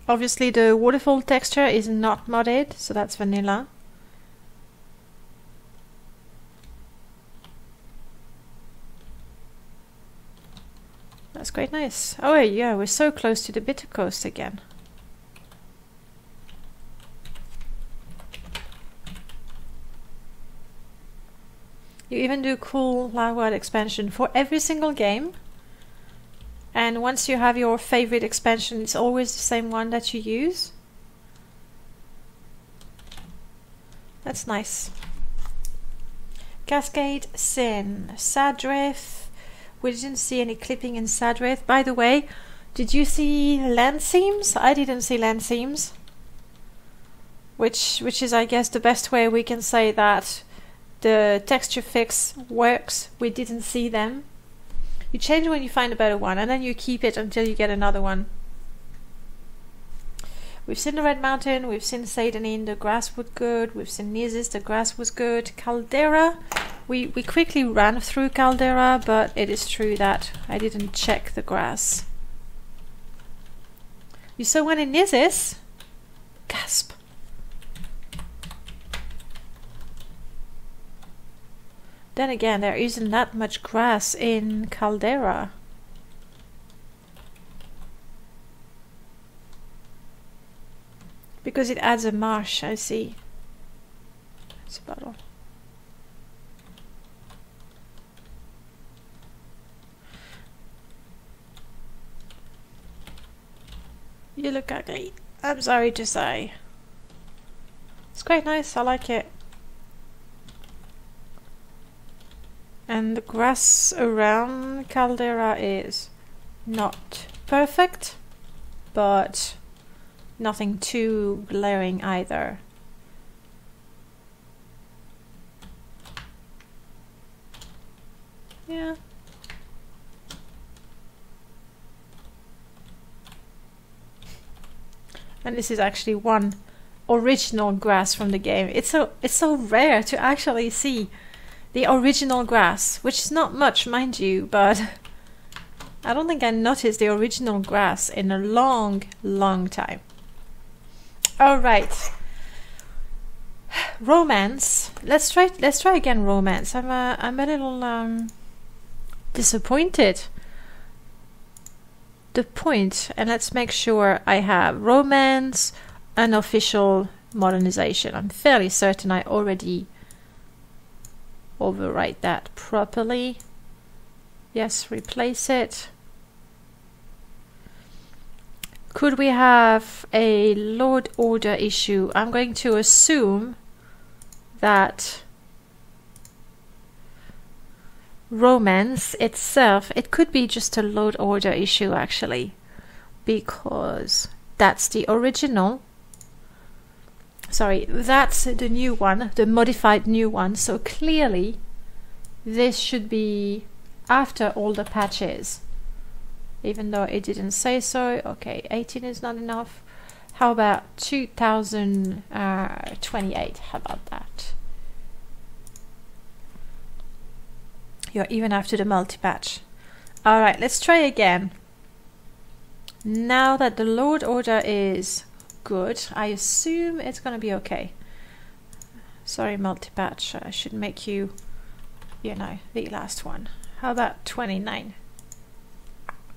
Obviously the waterfall texture is not modded, so that's vanilla. That's quite nice. Oh yeah, we're so close to the Bitter Coast again. You even do cool Live expansion for every single game. And once you have your favorite expansion, it's always the same one that you use. That's nice. Cascade Sin. Sadrith. We didn't see any clipping in Sadrith. By the way, did you see land seams? I didn't see land seams. Which is, I guess, the best way we can say that the texture fix works. We didn't see them. You change when you find a better one, and then you keep it until you get another one. We've seen the Red Mountain, we've seen Sadanin, the grass was good, we've seen Nizis, the grass was good. Caldera, we quickly ran through Caldera, but it is true that I didn't check the grass. You saw one in Nizis? Gasp. Then again, there isn't that much grass in Caldera. Because it adds a marsh, I see. It's a bottle. You look ugly. I'm sorry to say. It's quite nice, I like it. And the grass around Caldera is not perfect, but nothing too glaring either. Yeah. And this is actually one original grass from the game. It's so rare to actually see the original grass, which is not much, mind you, but I don't think I noticed the original grass in a long, long time. Alright. Romance. Let's try again romance. I'm a little disappointed. The point, and let's make sure I have romance, unofficial modernization. I'm fairly certain I already overwrite that properly. Yes, replace it. Could we have a load order issue? I'm going to assume that romance itself, it could be just a load order issue actually, because that's the original. Sorry, that's the new one, the modified new one. So clearly this should be after all the patches, even though it didn't say so. Okay, 18 is not enough. How about 2028? How about that? You're even after the multi-patch. Alright, let's try again. Now that the load order is good, I assume it's gonna be okay. Sorry, multi-patch, I should make you, you know, the last one. How about 29?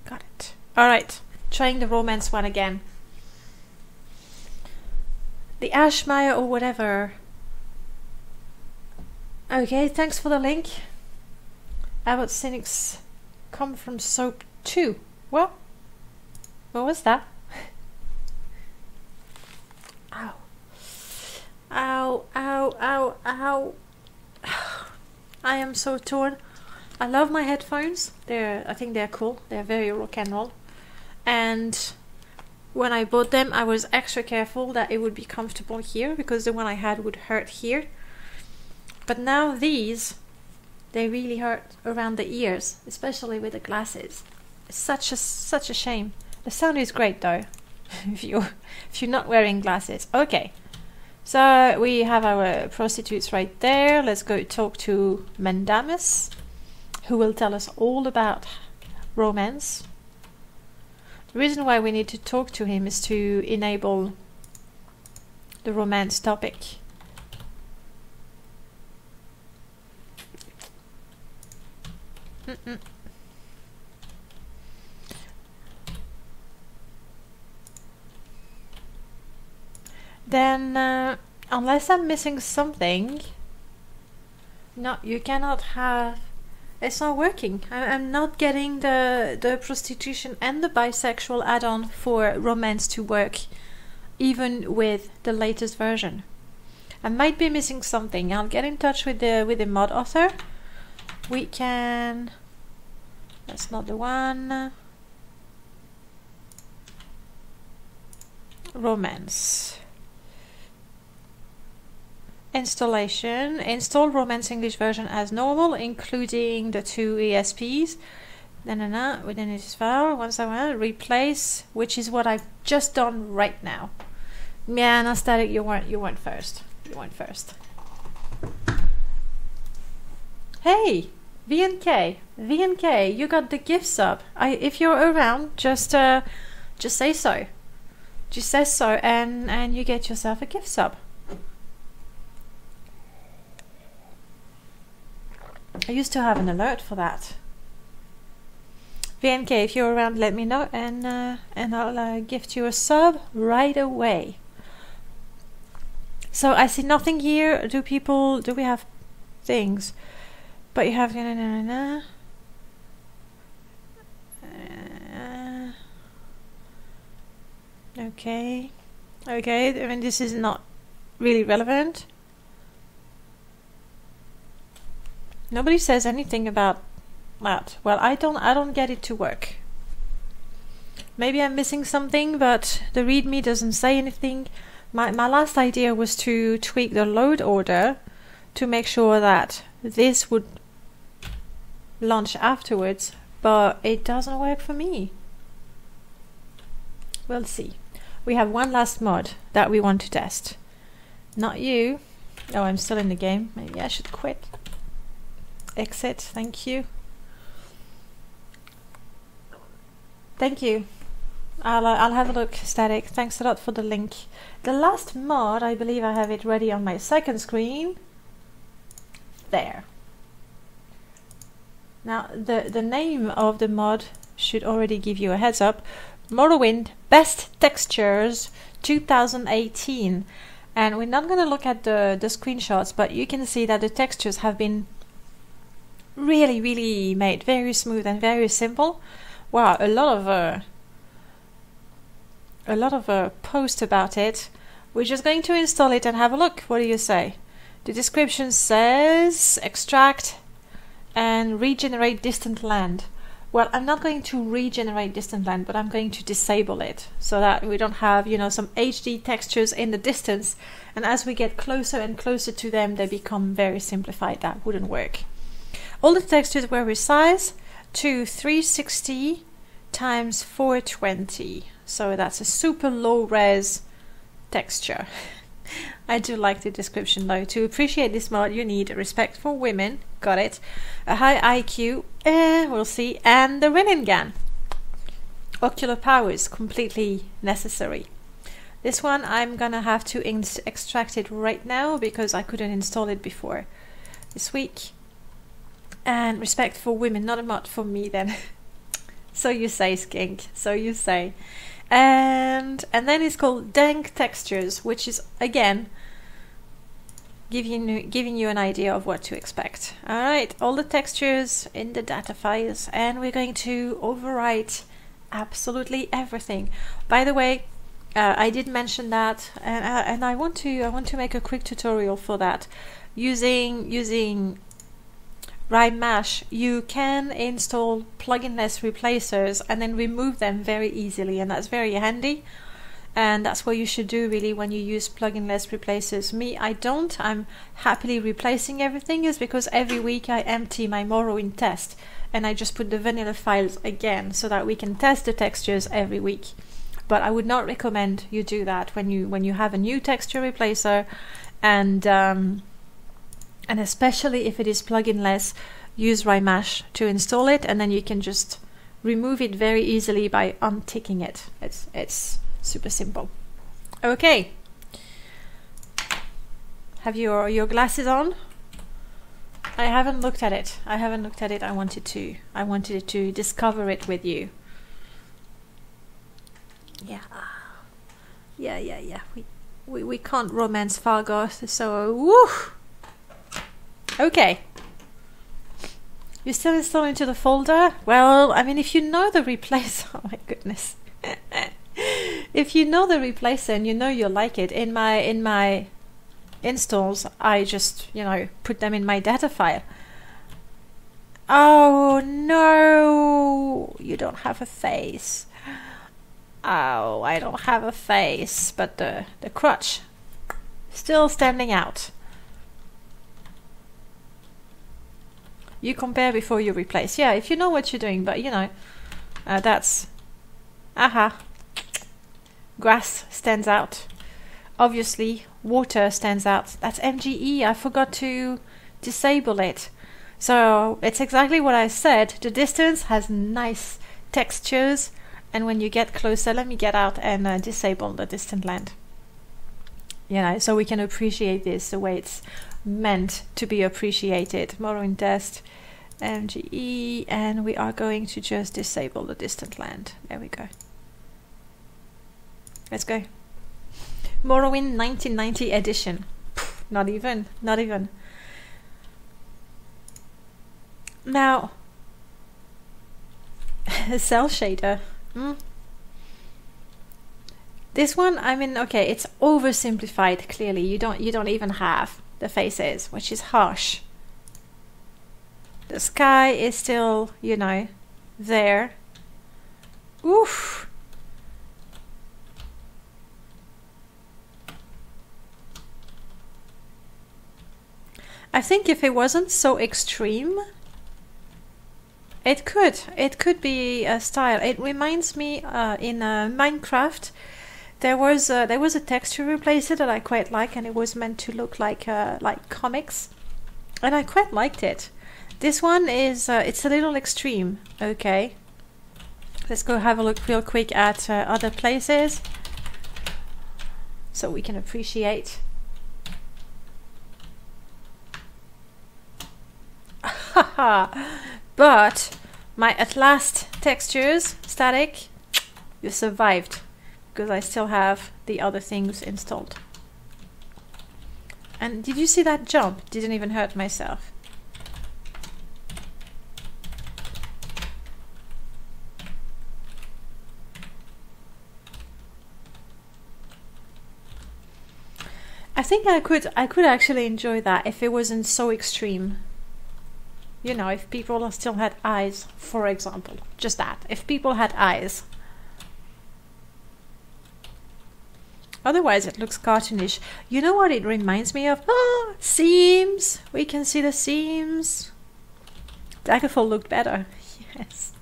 Got it. Alright, trying the romance one again. The Ashmeyer or whatever. Okay, thanks for the link. Abbott cynics come from soap too. Well, what was that? Ow. Ow, ow, ow, ow. I am so torn. I love my headphones. I think they're cool. They're very rock and roll. And when I bought them, I was extra careful that it would be comfortable here, because the one I had would hurt here. But now these, they really hurt around the ears, especially with the glasses. It's such a shame. The sound is great though, if you're not wearing glasses. Okay, so we have our prostitutes right there. Let's go talk to Mendamus, who will tell us all about romance. The reason why we need to talk to him is to enable the romance topic. Then, unless I'm missing something, no, you cannot have. It's not working. I'm not getting the prostitution and the bisexual add-on for romance to work, even with the latest version. I might be missing something. I'll get in touch with the mod author. We can. That's not the one. Romance. Installation. Install Romance English version as normal, including the 2 ESPs. Within this file. Once I want to replace, which is what I've just done right now. Yeah, no, Static, you weren't first. You weren't first. Hey, VNK, you got the gift sub. If you're around, just say so. Just say so, and you get yourself a gift sub. I used to have an alert for that. VNK, if you're around, let me know, and I'll gift you a sub right away. So I see nothing here. Do we have things? But you have okay. I mean, this is not really relevant. Nobody says anything about that. Well, I don't get it to work. Maybe I'm missing something, but the README doesn't say anything. My last idea was to tweak the load order to make sure that this would launch afterwards, but it doesn't work for me. We'll see. We have one last mod that we want to test. Not you. Oh, I'm still in the game. Maybe I should quit. Exit. Thank you. Thank you. I'll have a look. Static. Thanks a lot for the link. The last mod, I believe I have it ready on my second screen. There. Now the name of the mod should already give you a heads up. Morrowind Best Textures 2018. And we're not going to look at the screenshots, but you can see that the textures have been really made very smooth and very simple. Wow, a lot of post about it. We're just going to install it and have a look. What do you say? The description says extract and regenerate distant land. Well, I'm not going to regenerate distant land, but I'm going to disable it so that we don't have, you know, some HD textures in the distance. And as we get closer and closer to them, they become very simplified. That wouldn't work. All the textures were resized to 360 times 420. So that's a super low res texture. I do like the description though. To appreciate this mod, you need respect for women, got it, a high IQ, we'll see, and the Rinnegan. Ocular powers, completely necessary. This one I'm gonna have to extract it right now because I couldn't install it before this week. And respect for women, not a mod for me then. So you say, Skink, so you say. And then it's called Dank Textures, which is again giving you an idea of what to expect. Alright, all the textures in the data files, and we're going to overwrite absolutely everything. By the way, I did mention that, and I want to make a quick tutorial for that. Using RhymeMash, you can install pluginless replacers and then remove them very easily, and that's very handy. And that's what you should do really when you use pluginless replacers. Me, I don't. I'm happily replacing everything, is because every week I empty my Morrowind test and I just put the vanilla files again so that we can test the textures every week. But I would not recommend you do that when you have a new texture replacer, and especially if it is pluginless, use RhymeMash to install it, and then you can just remove it very easily by unticking it. It's super simple. Okay. Have your glasses on? I haven't looked at it. I wanted to discover it with you. Yeah. We can't romance Fargoth, so woo. Okay. You're still installing to the folder? Well, I mean, if you know the replacer, oh my goodness. If you know the replacer and you know you'll like it, in my installs, I just, you know, put them in my data file. Oh no, you don't have a face. Oh, I don't have a face, but the crutch still standing out. You compare before you replace. Yeah, if you know what you're doing, but you know, that's... Aha. Grass stands out. Obviously, water stands out. That's MGE. I forgot to disable it. So, it's exactly what I said. The distance has nice textures, and when you get closer, let me get out and disable the distant land. You know, so we can appreciate this the way it's meant to be appreciated. Morrowind test, MGE, and we are going to just disable the distant land. There we go. Let's go. Morrowind 1990 edition. Pff, not even. Now, cell shader. This one, I mean, okay, it's oversimplified. Clearly, you don't even have the faces, which is harsh. The sky is still, you know, there. Oof. I think if it wasn't so extreme, it could be a style. It reminds me in Minecraft. There was a texture replacer that I quite like, and it was meant to look like comics, and I quite liked it. This one is it's a little extreme. Okay, let's go have a look real quick at other places so we can appreciate. But my at last textures static, you survived, because I still have the other things installed. And did you see that jump? Didn't even hurt myself. think I could actually enjoy that if it wasn't so extreme. You know, if people still had eyes, for example. Just that. If people had eyes. Otherwise it looks cartoonish. You know what it reminds me of? Oh, seams! We can see the seams. Daggerfall looked better. Yes.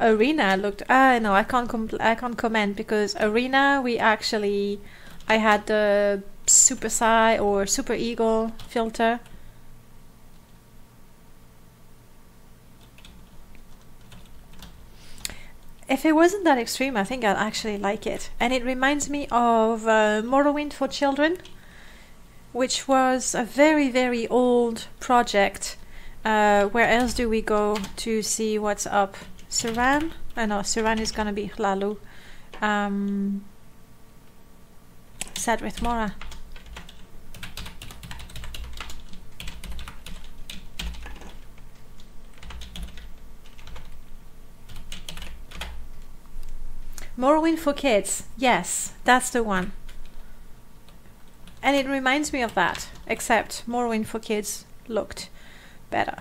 Arena looked... no, I can't comment because Arena I had the Super Psy or Super Eagle filter. If it wasn't that extreme, I think I'd actually like it. And it reminds me of Morrowind for Children, which was a very, very old project. Where else do we go to see what's up? Suran? Oh no, Suran is gonna be Hlalu. Sadrith Mora. Morrowind for Kids. Yes, that's the one. And it reminds me of that, except Morrowind for Kids looked better.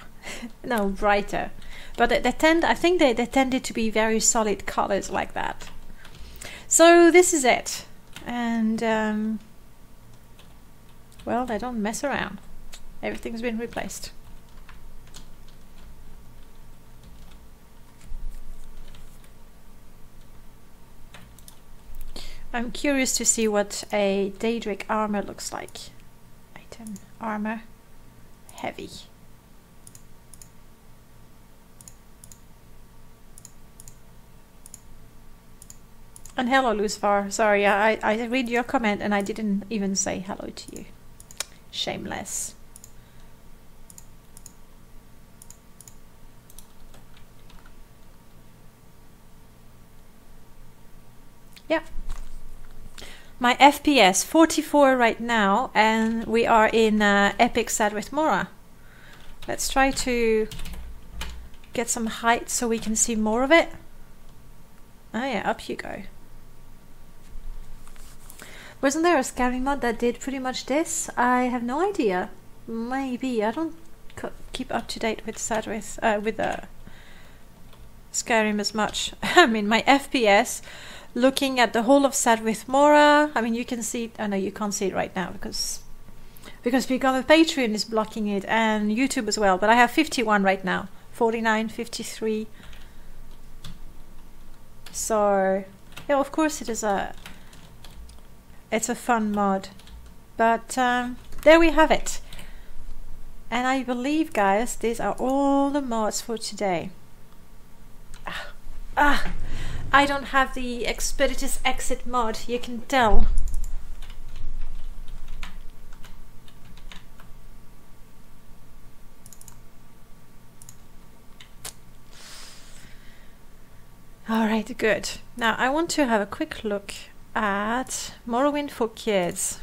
No, brighter. But I think they tended to be very solid colors like that. So this is it. And, well, they don't mess around. Everything's been replaced. I'm curious to see what a Daedric armor looks like. Item, armor, heavy. And hello, Lucifer. Sorry, I read your comment and I didn't even say hello to you. Shameless. Yeah. My FPS 44 right now, and we are in Epic Sadrith Mora. Let's try to get some height so we can see more of it. Oh yeah, up you go. Wasn't there a Skyrim mod that did pretty much this? I have no idea. Maybe. I don't keep up to date with Sadrith, with Skyrim as much. I mean, my FPS, looking at the whole of Sadrith Mora, I mean, you can see it. I know you can't see it right now because Become a Patreon is blocking it, and YouTube as well. But I have 51 right now. 49, 53. So, yeah, of course it is it's a fun mod. But there we have it. And I believe, guys, these are all the mods for today. I don't have the Expeditus Exit mod, you can tell. Alright, good. Now I want to have a quick look at Morrowind for Kids.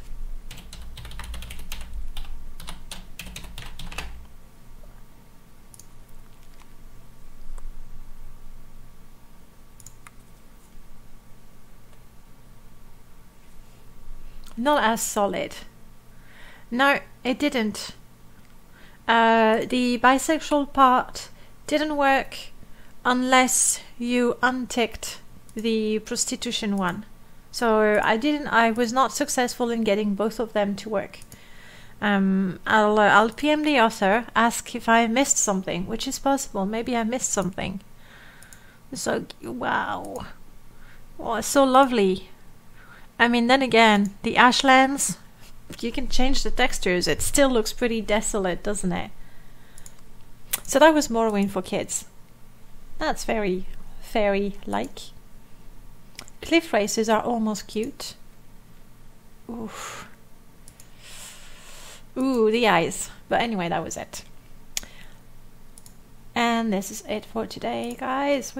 Not as solid. No, it didn't. The bisexual part didn't work unless you unticked the prostitution one. So I was not successful in getting both of them to work. I'll PM the author, ask if I missed something, which is possible. Maybe I missed something. So, wow. Oh, it's so lovely. I mean, then again, the Ashlands, you can change the textures. It still looks pretty desolate, doesn't it? So that was Morrowind for Kids. That's very fairy-like. Cliff races are almost cute. Oof. Ooh, the eyes. But anyway, that was it. And this is it for today, guys.